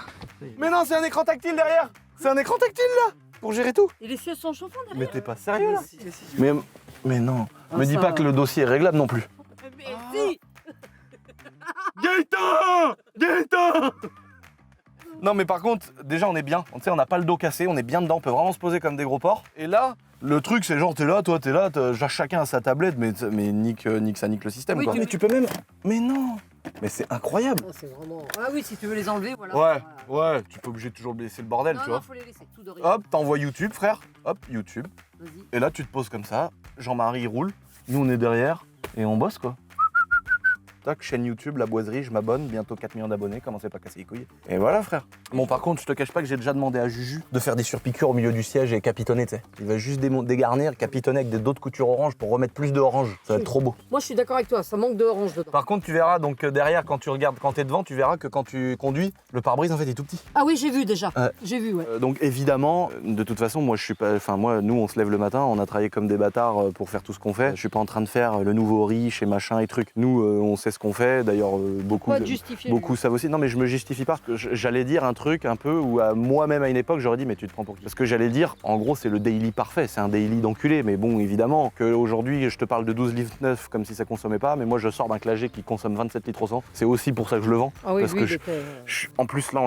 S1: Mais non, c'est un écran tactile derrière. C'est un écran tactile là, pour gérer tout.
S3: Et les sièges sont chauffants
S1: Mais
S3: derrière.
S1: t'es pas sérieux là? Mais non,
S3: Ah,
S1: me dis
S3: ça
S1: pas
S3: va.
S1: que le dossier est réglable non plus.
S3: Mais si.
S1: Gaëtan! Non mais par contre, déjà on est bien, tu sais, on n'a pas le dos cassé, on est bien dedans, on peut vraiment se poser comme des gros porcs. Et là, le truc c'est genre t'es là, chacun a sa tablette, mais nique le système
S3: Oui,
S1: quoi.
S3: tu-
S1: Mais tu peux même... Mais non. Mais c'est incroyable.
S3: Oh, c'est vraiment. Ah oui, si tu veux les enlever, voilà.
S1: Ouais,
S3: Voilà.
S1: ouais, tu peux obligé de toujours laisser le bordel,
S3: Non,
S1: tu
S3: non,
S1: vois.
S3: faut les laisser, tout de rien.
S1: Hop, t'envoies YouTube frère, hop, YouTube.
S3: Vas-y.
S1: Et là tu te poses comme ça, Jean-Marie il roule, nous on est derrière, et on bosse quoi. Tac, chaîne YouTube, La Boiserie, je m'abonne, bientôt 4 millions d'abonnés, commencez pas à casser les couilles. Et voilà frère. Bon par contre, je te cache pas que j'ai déjà demandé à Juju de faire des surpiqûres au milieu du siège et capitonner, tu sais. Il va juste dégarnir, capitonner avec d'autres coutures orange pour remettre plus de orange. Ça va être trop beau.
S3: Moi, je suis d'accord avec toi, ça manque de orange dedans.
S1: Par contre, tu verras donc derrière, quand tu regardes, quand t'es devant, tu verras que quand tu conduis, le pare-brise en fait est tout petit.
S3: Ah oui, j'ai vu déjà.
S1: Ouais.
S3: J'ai vu, ouais.
S1: Donc évidemment, de toute façon, moi je suis pas, enfin moi, nous on se lève le matin, on a travaillé comme des bâtards pour faire tout ce qu'on fait. Je suis pas en train de faire le nouveau riche et machin et trucs. Nous, on sait ce qu'on fait. D'ailleurs, beaucoup,
S3: Pas de justifier.
S1: beaucoup savent aussi. Non, mais je me justifie pas. J'allais dire un truc un peu où à moi-même à une époque, j'aurais dit mais tu te prends pour qui? Parce que j'allais dire, en gros, c'est le daily parfait. C'est un daily d'enculé. Mais bon, évidemment, qu'aujourd'hui, je te parle de 12 litres neufs comme si ça consommait pas. Mais moi, je sors d'un clagé qui consomme 27 litres au 100. C'est aussi pour ça que je le vends.
S3: Ah oui,
S1: parce
S3: oui,
S1: que
S3: il était,
S1: en plus là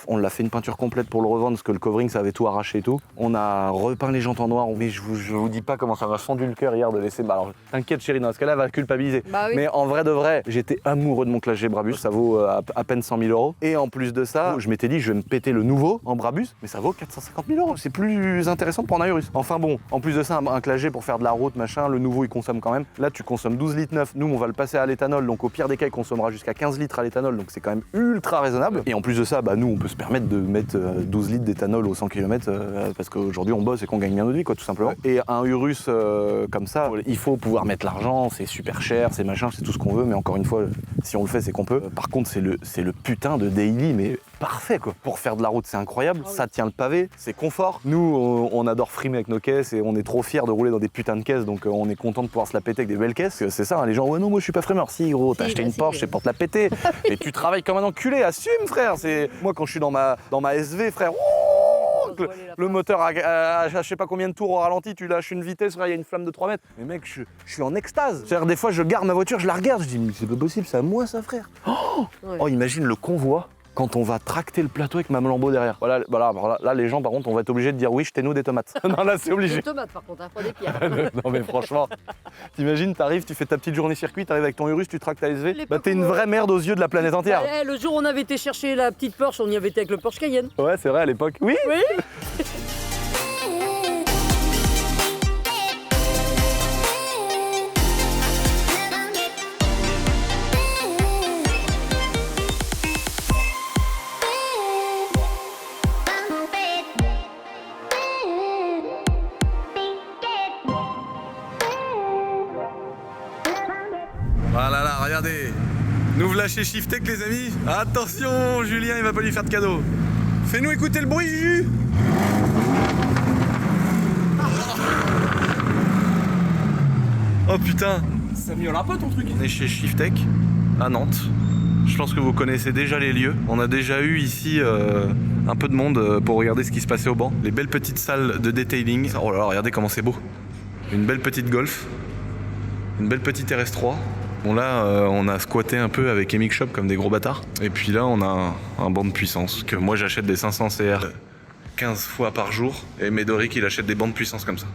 S1: on l'a fait une peinture complète pour le revendre parce que le covering ça avait tout arraché et tout. On a repeint les jantes en noir, mais je vous dis pas comment ça m'a fendu le cœur hier de laisser. Bah alors t'inquiète chérie, dans ce cas-là elle va culpabiliser.
S3: Bah oui.
S1: Mais en vrai de vrai, j'étais amoureux de mon clagé Brabus, ça vaut à peine 100 000 €. Et en plus de ça, je m'étais dit je vais me péter le nouveau en Brabus, mais ça vaut 450 000 €. C'est plus intéressant de prendre un Urus. Enfin bon, en plus de ça, un clagé pour faire de la route, machin, le nouveau il consomme quand même. Là tu consommes 12 litres neuf, nous on va le passer à l'éthanol, donc au pire des cas il consommera jusqu'à 15 litres à l'éthanol, donc c'est quand même ultra raisonnable. Et en plus de ça, bah nous on peut se permettre de mettre 12 litres d'éthanol au 100 km parce qu'aujourd'hui on bosse et qu'on gagne bien notre vie quoi tout simplement. Et un Urus comme ça, il faut pouvoir mettre l'argent, c'est super cher, c'est machin, c'est tout ce qu'on veut, mais encore une fois, si on le fait c'est qu'on peut. Par contre c'est le putain de daily, mais parfait quoi. Pour faire de la route c'est incroyable, ça tient le pavé, c'est confort. Nous on adore frimer avec nos caisses et on est trop fiers de rouler dans des putains de caisses, donc on est content de pouvoir se la péter avec des belles caisses. C'est ça, hein, les gens ouais non moi je suis pas frimeur. Si gros, t'as
S3: Si,
S1: acheté
S3: bah
S1: une
S3: si.
S1: Porsche, c'est pour te la péter. Et tu travailles comme un enculé, assume frère. C'est moi quand je suis dans ma SV frère. Le moteur à je sais pas combien de tours au ralenti, tu lâches une vitesse, il y a une flamme de 3 mètres. Mais mec, je suis en extase. C'est-à-dire, des fois, je garde ma voiture, je la regarde, je dis, mais c'est pas possible, c'est à moi ça, frère.
S3: Ouais.
S1: Oh, imagine le convoi quand on va tracter le plateau avec ma Lambo derrière. Voilà, là, les gens, par contre, on va être obligé de dire oui, jetez-nous des tomates. Non, là, c'est obligé.
S3: Des tomates, par contre, hein, pas des pierres.
S1: Non, mais franchement, t'imagines, t'arrives, tu fais ta petite journée circuit, t'arrives avec ton Urus, tu tractes ta SV,
S3: Les
S1: bah t'es une
S3: papous.
S1: vraie merde aux yeux de la planète entière.
S3: Eh, le jour où on avait été chercher la petite Porsche, on y avait été avec le Porsche Cayenne.
S1: Ouais, c'est vrai, à l'époque. Oui.
S3: Oui.
S1: Voilà, là, regardez. Nous voilà chez Shiftech, les amis. Attention, Julien, il va pas lui faire de cadeau. Fais-nous écouter le bruit, Juju. Oh putain.
S4: Ça miaule un peu ton truc.
S1: On est chez Shiftech, à Nantes. Je pense que vous connaissez déjà les lieux. On a déjà eu ici un peu de monde pour regarder ce qui se passait au banc. Les belles petites salles de detailing. Oh là là, regardez comment c'est beau. Une belle petite Golf. Une belle petite RS3. Bon là, on a squatté un peu avec Emic Shop comme des gros bâtards. Et puis là, on a un banc de puissance. Que moi, j'achète des 500 CR 15 fois par jour. Et Médoric, il achète des bancs de puissance comme ça.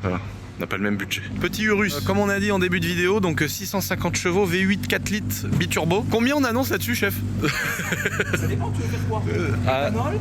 S1: Voilà. On n'a pas le même budget. Petit Urus, comme on a dit en début de vidéo, donc 650 chevaux, V8 4 litres, biturbo. Combien on annonce là-dessus, chef?
S4: Ça dépend, tu veux faire quoi? Éthanol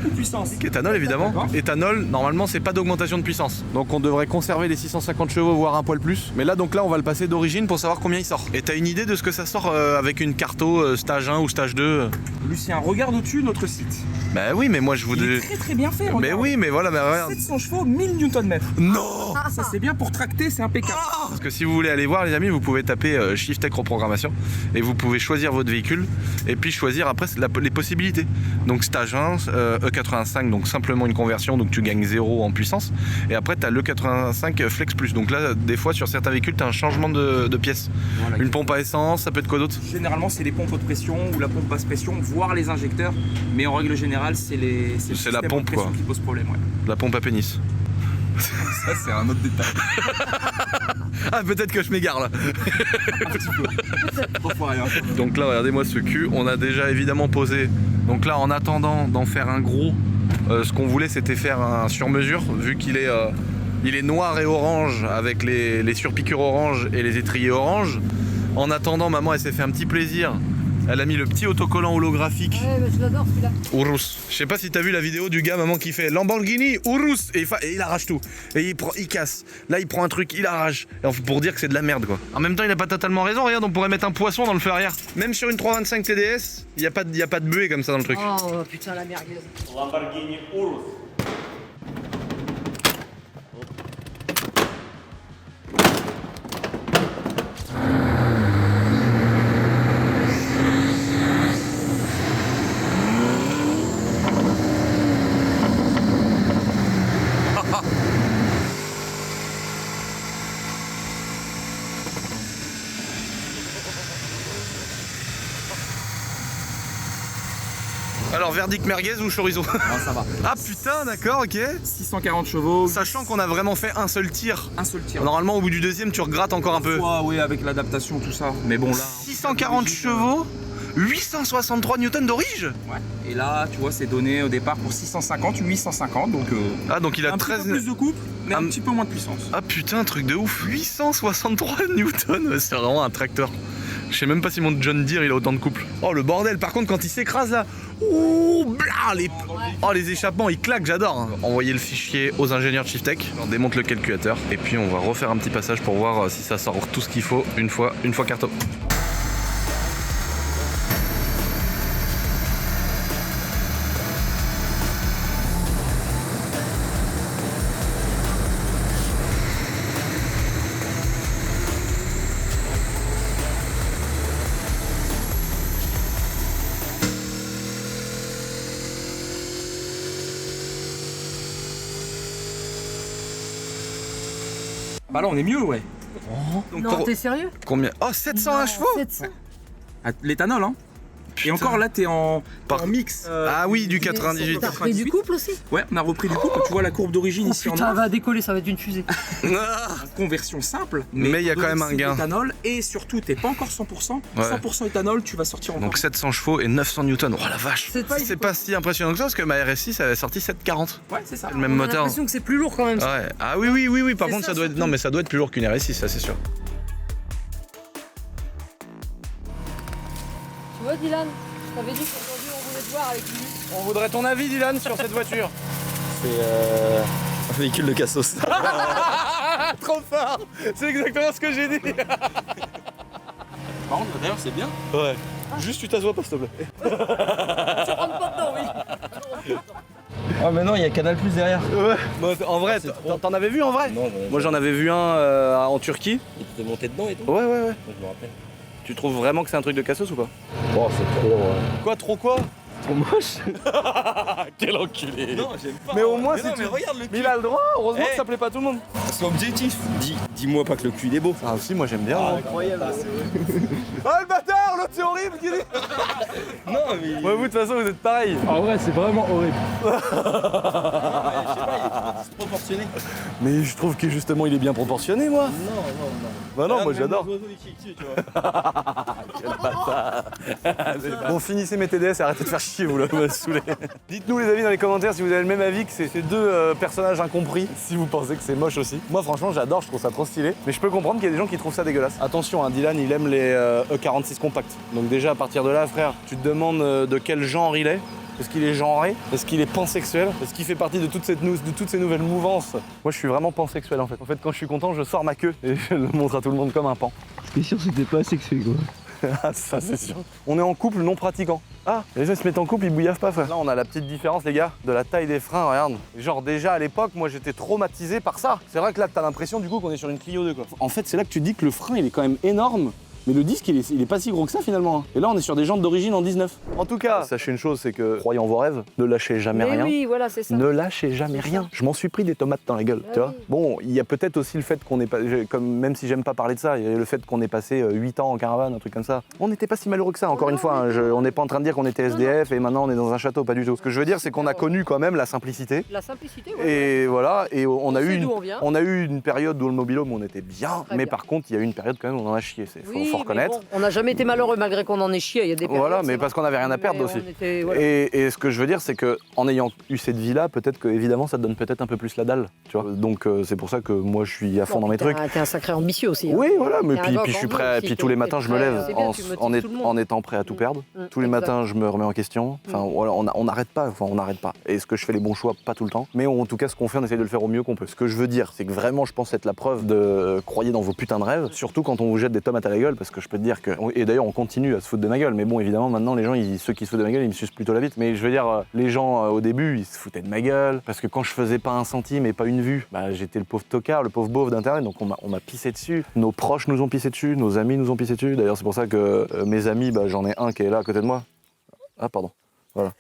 S4: ou puissance?
S1: Éthanol évidemment.
S4: D'accord.
S1: Éthanol, normalement c'est pas d'augmentation de puissance. Donc on devrait conserver les 650 chevaux, voire un poil plus. Mais là donc là on va le passer d'origine pour savoir combien il sort. Et t'as une idée de ce que ça sort avec une carto stage 1 ou stage 2?
S4: Lucien, regarde au-dessus notre site.
S1: Bah oui mais moi je
S4: Il
S1: voudrais...
S4: est très très bien fait.
S1: Mais
S4: regarde.
S1: oui mais voilà mais regarde.
S4: 700 chevaux, 1000 Nm.
S1: Non.
S4: Ça c'est bien pour tracter, c'est impeccable.
S1: Parce que si vous voulez aller voir les amis, vous pouvez taper Shift Tech Reprogrammation et vous pouvez choisir votre véhicule et puis choisir après les possibilités. Donc stage 1, E85, donc simplement une conversion, donc tu gagnes 0 en puissance. Et après tu as l'E85 Flex Plus. Donc là des fois sur certains véhicules tu as un changement de pièces. Voilà, une pompe à essence, ça peut être quoi d'autre?
S4: Généralement c'est les pompes haute pression ou la pompe basse pression, voire les injecteurs. Mais en règle générale c'est
S1: la pompe quoi.
S4: Qui pose problème. Ouais.
S1: La pompe à pénis.
S4: Ça c'est un autre détail.
S1: Ah peut-être que je m'égare là.
S4: Un petit peu. Rien.
S1: Donc là regardez-moi ce cul, on a déjà évidemment posé. Donc là en attendant d'en faire un gros, ce qu'on voulait c'était faire un sur-mesure vu qu'il est, il est noir et orange avec les surpiqûres orange et les étriers orange. En attendant maman elle s'est fait un petit plaisir. Elle a mis le petit autocollant holographique.
S3: Ouais, mais je l'adore celui-là.
S1: Urus. Je sais pas si t'as vu la vidéo du gars maman qui fait Lamborghini Urus et il arrache tout. Et il casse. Là il prend un truc, il arrache. Et pour dire que c'est de la merde quoi. En même temps il a pas totalement raison, regarde, on pourrait mettre un poisson dans le feu arrière. Même sur une 325 TDS, il y a pas de buée comme ça dans le truc.
S3: Oh putain la merguez.
S2: Lamborghini Urus.
S1: Alors verdict merguez ou chorizo?
S4: Non, ça va.
S1: Ah putain d'accord, ok.
S4: 640 chevaux.
S1: Sachant qu'on a vraiment fait un seul tir.
S4: Un seul tir.
S1: Normalement au bout du deuxième tu regrattes encore un peu.
S4: Oui, avec l'adaptation, tout ça. Mais bon là.
S1: 640 chevaux, 863 newtons d'orige.
S4: Ouais. Et là, tu vois, c'est donné au départ pour 650, 850. Donc,
S1: ah donc il a
S4: un
S1: 13...
S4: petit peu plus de couple, mais un petit peu moins de puissance.
S1: Ah putain, truc de ouf. 863 newtons, c'est vraiment un tracteur. Je sais même pas si mon John Deere il a autant de couple. Oh le bordel, par contre quand il s'écrase là, ouh, blah, les échappements ils claquent, j'adore. Hein. Envoyer le fichier aux ingénieurs de Shift Tech, on démonte le calculateur et puis on va refaire un petit passage pour voir si ça sort tout ce qu'il faut une fois carton.
S4: Bah là, on est mieux, ouais.
S1: Donc,
S3: Non, t'es sérieux?
S1: Combien? Oh 701 chevaux.
S3: 700.
S4: Ah, l'éthanol, hein.
S1: Putain.
S4: Et encore là, t'es en mix.
S1: Ah oui, du 98.
S3: T'as repris du couple aussi?
S4: Ouais, on a repris du couple. Tu vois la courbe d'origine
S3: Oh
S4: ici en
S3: putain, elle
S4: noir.
S3: va décoller, ça va être une fusée.
S4: Conversion simple.
S1: Mais il y a quand même un gain.
S4: Éthanol et surtout, t'es pas encore 100%.
S1: Ouais.
S4: 100% éthanol, tu vas sortir encore.
S1: Donc 700 chevaux et 900 newtons. Oh la vache. C'est pas si impressionnant que ça parce que ma RS6 avait sorti 740.
S4: Ouais, c'est ça.
S1: Le même
S3: On a
S1: moteur.
S3: l'impression que c'est plus lourd quand même.
S1: Ouais. Ah oui. Par
S3: C'est
S1: contre,
S3: ça,
S1: ça doit être.
S3: surtout.
S1: Non, mais ça doit être plus lourd qu'une RS6, ça c'est sûr.
S3: Tu vois Dylan, je t'avais dit qu'aujourd'hui on voulait te voir avec lui.
S1: On voudrait ton avis, Dylan, sur cette voiture.
S2: C'est un véhicule de cassos.
S1: Trop fort. C'est exactement ce que j'ai dit.
S4: Par contre, d'ailleurs, c'est bien.
S1: Ouais. Juste, tu t'assois pas, s'il te plaît.
S3: Tu rentres pas dedans, oui.
S2: Ah mais non, il y a Canal Plus derrière.
S1: Ouais. Bon, en vrai, t'en avais vu en vrai?
S2: Non,
S1: Moi, j'en avais vu un en Turquie.
S2: Il t'était monté dedans et tout.
S1: Ouais.
S2: Je me rappelle.
S1: Tu trouves vraiment que c'est un truc de cassos ou pas?
S2: Bon, c'est trop.
S1: Quoi, trop quoi?
S2: Trop moche.
S1: Quel enculé.
S2: Non, j'aime pas.
S1: Mais au moins,
S2: mais
S1: c'est
S2: non, mais
S1: tout.
S2: regarde le cul.
S1: Mais il a le droit, heureusement
S2: Eh.
S1: que ça plaît pas à tout le monde.
S2: C'est objectif. Dis-moi pas que le cul il est beau.
S1: Ah, si, moi j'aime bien.
S2: Incroyable, c'est vrai.
S1: Ah, le bâtard, l'autre c'est horrible, qui dit.
S2: Non, mais.
S1: Ouais, vous, de toute façon, vous êtes pareil.
S2: En vrai, c'est vraiment horrible. Je sais pas, il est disproportionné.
S1: Mais je trouve que justement, il est bien proportionné, moi.
S2: Non.
S1: Bah non, moi
S2: Même
S1: j'adore.
S2: l'oiseau, il kick dessus, tu vois.
S1: Bon, finissez mes TDS et arrêtez de faire chier, vous là, vous me saoulez. Dites-nous les amis dans les commentaires si vous avez le même avis que ces deux personnages incompris, si vous pensez que c'est moche aussi. Moi franchement j'adore, je trouve ça trop stylé, mais je peux comprendre qu'il y a des gens qui trouvent ça dégueulasse. Attention, hein, Dylan il aime les E46 compacts. Donc déjà à partir de là frère, tu te demandes de quel genre il est. Est-ce qu'il est genré? Est-ce qu'il est pansexuel? Est-ce qu'il fait partie de toutes ces nouvelles mouvances? Moi je suis vraiment pansexuel en fait. En fait quand je suis content je sors ma queue et je le montre à tout le monde comme un pan.
S2: J'étais sûr que c'était pas sexué quoi.
S1: Ah, ça c'est sûr. On est en couple non pratiquant. Ah, les gens ils se mettent en couple, ils bouillassent pas, frère. Là, on a la petite différence, les gars, de la taille des freins, regarde. Genre, déjà à l'époque, moi j'étais traumatisé par ça. C'est vrai que là, t'as l'impression du coup qu'on est sur une Clio 2, quoi. En fait, c'est là que tu te dis que le frein, il est quand même énorme. Mais le disque, il est pas si gros que ça finalement. Et là, on est sur des jantes d'origine en 19. En tout cas, sachez une chose, c'est que croyez en vos rêves, ne lâchez jamais
S3: Mais
S1: rien.
S3: oui, voilà, c'est ça.
S1: Ne lâchez jamais rien. Je m'en suis pris des tomates dans la gueule, tu vois.
S3: oui.
S1: Bon, il y a peut-être aussi le fait qu'on ait pas, comme même si j'aime pas parler de ça, il y a le fait qu'on ait passé 8 ans en caravane, un truc comme ça. On n'était pas si malheureux que ça, encore une fois. Hein. On n'est pas en train de dire qu'on était SDF et maintenant on est dans un château, pas du tout. Ce que je veux dire, c'est qu'on a connu quand même la simplicité.
S3: La simplicité, ouais.
S1: Et voilà, et on a
S3: sait
S1: eu
S3: d'où on vient.
S1: une période où le mobilhome on était bien,
S3: Très
S1: mais
S3: bien.
S1: par contre il y a eu une période quand même où on en a chié,
S3: Oui,
S1: faut
S3: mais
S1: reconnaître.
S3: bon, on n'a jamais été malheureux malgré qu'on en ait chié. Il y a des périodes,
S1: Voilà,
S3: c'est
S1: mais
S3: vrai.
S1: parce qu'on avait rien à perdre
S3: Mais
S1: aussi.
S3: on était- voilà.
S1: Et ce que je veux dire, c'est que en ayant eu cette vie-là, peut-être que évidemment ça te donne peut-être un peu plus la dalle, tu vois. Donc c'est pour ça que moi je suis à fond
S3: Bon,
S1: dans mes trucs.
S3: T'es un sacré ambitieux aussi. Hein.
S1: Oui, voilà, mais
S3: T'es un
S1: puis
S3: gars
S1: je suis
S3: grand
S1: prêt,
S3: aussi,
S1: puis tous les matins je me
S3: prêt,
S1: lève
S3: c'est bien, tu motives tout le monde.
S1: en étant prêt à tout perdre. Tous les
S3: exact.
S1: matins je me remets en question. Enfin voilà, on n'arrête pas, on n'arrête pas. Et est-ce que je fais les bons choix? Pas tout le temps. Mais en tout cas, ce qu'on fait, on essaie de le faire au mieux qu'on peut. Ce que je veux dire, c'est que vraiment, je pense être la preuve de croyez dans vos putains de rêves, surtout quand on vous jette des tomates à la gueule, parce que je peux te dire que. Et d'ailleurs, on continue à se foutre de ma gueule. Mais bon, évidemment, maintenant, les gens, ceux qui se foutent de ma gueule, ils me sucent plutôt la bite. Mais je veux dire, les gens, au début, ils se foutaient de ma gueule, parce que quand je faisais pas un centime et pas une vue, bah, j'étais le pauvre tocard, le pauvre beauf d'Internet, donc on m'a pissé dessus. Nos proches nous ont pissé dessus, nos amis nous ont pissé dessus. D'ailleurs, c'est pour ça que mes amis, bah, j'en ai un qui est là à côté de moi. Ah, pardon. Voilà.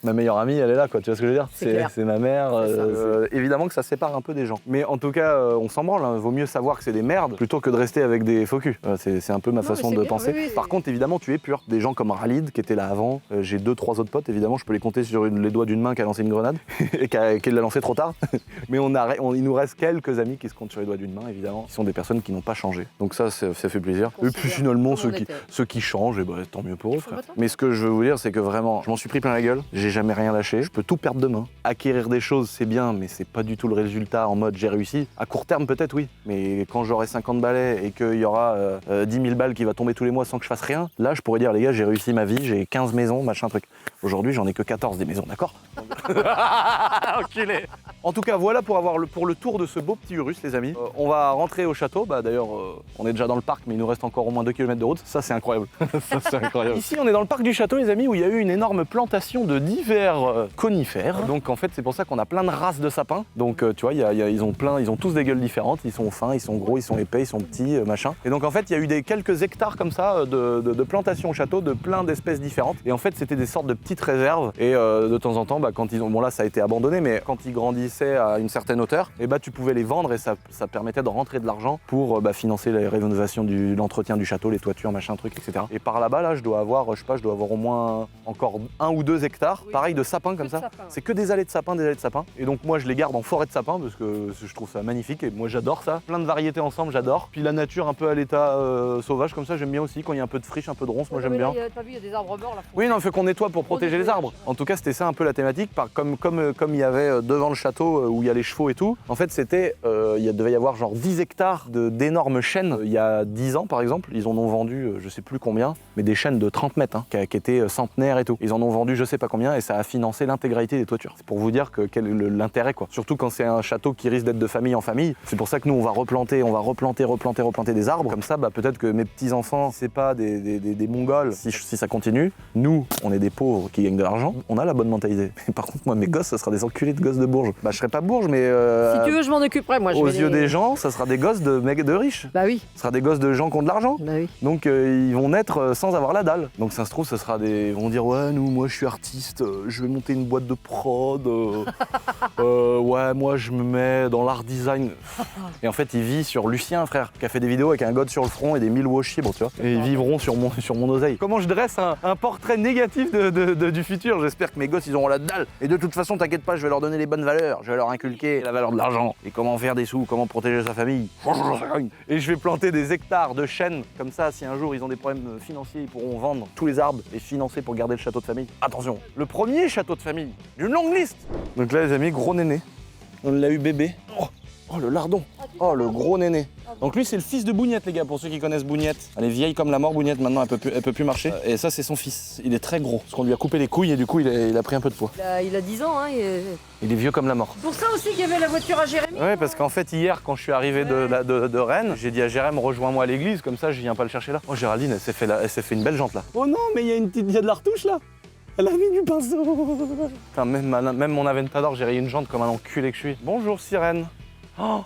S1: Ma meilleure amie, elle est là, quoi. Tu vois ce que je veux dire?
S3: C'est clair.
S1: C'est ma mère.
S3: C'est ça.
S1: Évidemment que ça sépare un peu des gens. Mais en tout cas, on s'en branle. Hein. Vaut mieux savoir que c'est des merdes plutôt que de rester avec des faux culs. C'est un peu ma
S3: Non,
S1: façon
S3: mais
S1: de
S3: c'est bien,
S1: penser.
S3: oui, oui.
S1: Par contre, évidemment, tu es pur. Des gens comme Ralid qui était là avant. J'ai 2-3 autres potes. Évidemment, je peux les compter sur les doigts d'une main qui a lancé une grenade et qui l'a lancé trop tard. Mais il nous reste quelques amis qui se comptent sur les doigts d'une main, évidemment, qui sont des personnes qui n'ont pas changé. Donc ça fait plaisir. Et puis finalement, ceux qui changent, tant mieux pour eux, frère. Mais ce que je veux vous dire, c'est que vraiment, je m'en suis pris plein la gueule. J'ai jamais rien lâché. Je peux tout perdre demain. Acquérir des choses, c'est bien, mais c'est pas du tout le résultat en mode j'ai réussi. À court terme, peut-être oui. Mais quand j'aurai 50 balais et qu'il y aura 10 000 balles qui va tomber tous les mois sans que je fasse rien, là, je pourrais dire, les gars, j'ai réussi ma vie, j'ai 15 maisons, machin truc. Aujourd'hui, j'en ai que 14 des maisons, d'accord? Enculé. En tout cas, voilà pour le tour de ce beau petit Urus, les amis. On va rentrer au château. Bah, d'ailleurs, on est déjà dans le parc, mais il nous reste encore au moins 2 km de route. Ça, c'est incroyable. Ça, c'est incroyable. Ici, on est dans le parc du château, les amis, où il y a eu une énorme plantation de divers conifères. Donc, en fait, c'est pour ça qu'on a plein de races de sapins. Donc, tu vois, ils ont tous des gueules différentes. Ils sont fins, ils sont gros, ils sont épais, ils sont petits, machin. Et donc, en fait, il y a eu quelques hectares comme ça de plantations au château de plein d'espèces différentes. Et en fait, c'était des sortes de petites réserves. Et de temps en temps, bah, quand bon là, ça a été abandonné, mais quand ils grandissaient à une certaine hauteur, et bah, tu pouvais les vendre et ça permettait de rentrer de l'argent pour financer la rénovation l'entretien du château, les toitures, machin, truc, etc. Et par là-bas, là, je dois avoir au moins encore 1 ou 2 hectares,
S3: Oui.
S1: pareil, de sapins comme ça. C'est que des allées de sapins, des allées de sapins. Et donc, moi, je les garde en forêt de sapins parce que je trouve ça magnifique et moi, j'adore ça. Plein de variétés ensemble, j'adore. Puis la nature un peu à l'état sauvage comme ça, j'aime bien aussi. Quand il y a un peu de friche, un peu de ronce, moi, j'aime bien.
S3: T'as vu, il y a des arbres morts là.
S1: Oui, non, il faut qu'on nettoie pour protéger les arbres. En tout cas, c'était ça un peu la thématique. Comme il y avait devant le château où il y a les chevaux et tout, en fait, il devait y avoir genre 10 hectares d'énormes chênes. Il y a 10 ans, par exemple, ils en ont vendu, je sais plus combien, mais des chênes de 30 mètres, hein, qui étaient centenaires et tout. Ils en ont vendu je sais pas combien et ça a financé l'intégralité des toitures. C'est pour vous dire l'intérêt, quoi. Surtout quand c'est un château qui risque d'être de famille en famille. C'est pour ça que nous, on va replanter des arbres. Comme ça, bah, peut-être que mes petits-enfants, c'est pas des Mongols, si ça continue. Nous, on est des pauvres qui gagnent de l'argent. On a la bonne mentalité. Mais par contre, moi, mes gosses, ça sera des enculés de gosses de Bourges. Bah, je serai pas Bourges, mais...
S3: Si tu veux, je m'en occuperai, moi.
S1: Aux yeux des gens, ça sera des gosses de mecs de riches.
S3: Bah oui.
S1: Ce sera des gosses de gens qui ont de l'argent.
S3: Bah oui.
S1: Donc ils vont naître sans avoir la dalle. Donc ça se trouve, ce sera ils vont dire ouais, moi je suis artiste, je vais monter une boîte de prod. Ouais, moi je me mets dans l'art design. Et en fait, il vit sur Lucien, frère, qui a fait des vidéos avec un god sur le front et des Milwaukee, bon tu vois. Et ils vivront sur mon oseille. Comment je dresse un portrait négatif du futur? J'espère que mes gosses ils auront la dalle. Et de toute façon, t'inquiète pas, je vais leur donner les bonnes valeurs. Je vais leur inculquer la valeur de l'argent et comment faire des sous, comment protéger sa famille. Et je vais planter des hectares de chênes comme ça. Si un jour ils ont des problèmes financiers, ils pourront vendre tous les arbres et financer pour garder le château de famille. Attention, le premier château de famille d'une longue liste. Donc là, les amis, gros néné. On l'a eu bébé. Oh, le lardon. Oh, le gros néné. Donc lui, c'est le fils de Bougnette, les gars, pour ceux qui connaissent Bougnette. Elle est vieille comme la mort, Bougnette, maintenant, elle peut plus marcher. Et ça, c'est son fils. Il est très gros, parce qu'on lui a coupé les couilles et du coup, il a pris un peu de poids.
S3: Il a 10 ans, hein.
S1: Il est vieux comme la mort.
S3: Pour ça aussi qu'il y avait la voiture à Jérémy.
S1: Ouais, parce qu'en fait, hier, quand je suis arrivé de Rennes, j'ai dit à Jérém, rejoins-moi à l'église, comme ça, je viens pas le chercher là. Oh, Géraldine, elle s'est fait une belle jante là. Oh non, mais il y a de la retouche là. Elle a mis du pinceau. Putain, même mon Aventador, j'ai rayé une jante comme un enculé que je suis. Bonjour, sirène. Oh,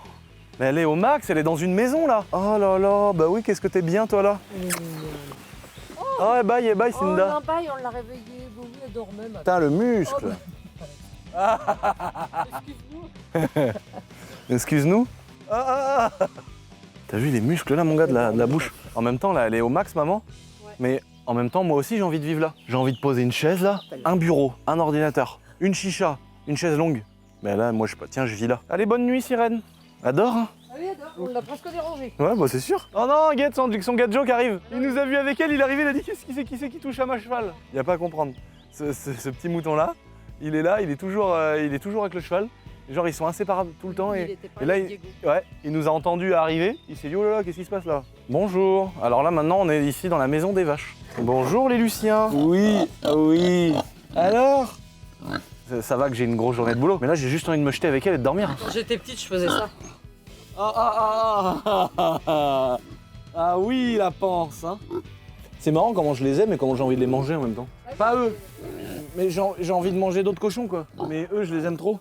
S1: mais elle est au max, elle est dans une maison là. Oh là là, bah oui, qu'est-ce que t'es bien toi là. Oh, bye, Cinda.
S3: Oh, bye, on l'a réveillée, elle dormait.
S1: Putain, le muscle.
S3: Excuse-nous.
S1: Excuse-nous. T'as vu les muscles là, mon gars, de la bouche. En même temps, là, elle est au max, maman.
S3: Ouais.
S1: Mais en même temps, moi aussi, j'ai envie de vivre là. J'ai envie de poser une chaise là, un bureau, un ordinateur, une chicha, une chaise longue. Mais là, moi, je vis là. Allez, bonne nuit, sirène. Adore, hein.
S3: Allez, adore, on l'a presque dérangé.
S1: Ouais, bah c'est sûr. Oh non, Guette, son gars Joe qui arrive. Il nous a vu avec elle, il est arrivé, il a dit qui c'est qui touche à ma cheval. Il y a pas à comprendre. Ce petit mouton là, il est là, il est toujours avec le cheval. Genre ils sont inséparables tout le temps et là il nous a entendus arriver. Il s'est dit oh là là, qu'est-ce qui se passe là? Bonjour. Alors là maintenant on est ici dans la maison des vaches. Bonjour les Luciens. Oui. Alors? Ça va que j'ai une grosse journée de boulot, mais là j'ai juste envie de me jeter avec elle et de dormir.
S3: Quand j'étais petite, je faisais ça.
S1: Ah oui, la panse, hein. C'est marrant comment je les aime et comment j'ai envie de les manger en même temps. Pas eux, mais j'ai envie de manger d'autres cochons quoi. Mais eux, je les aime trop.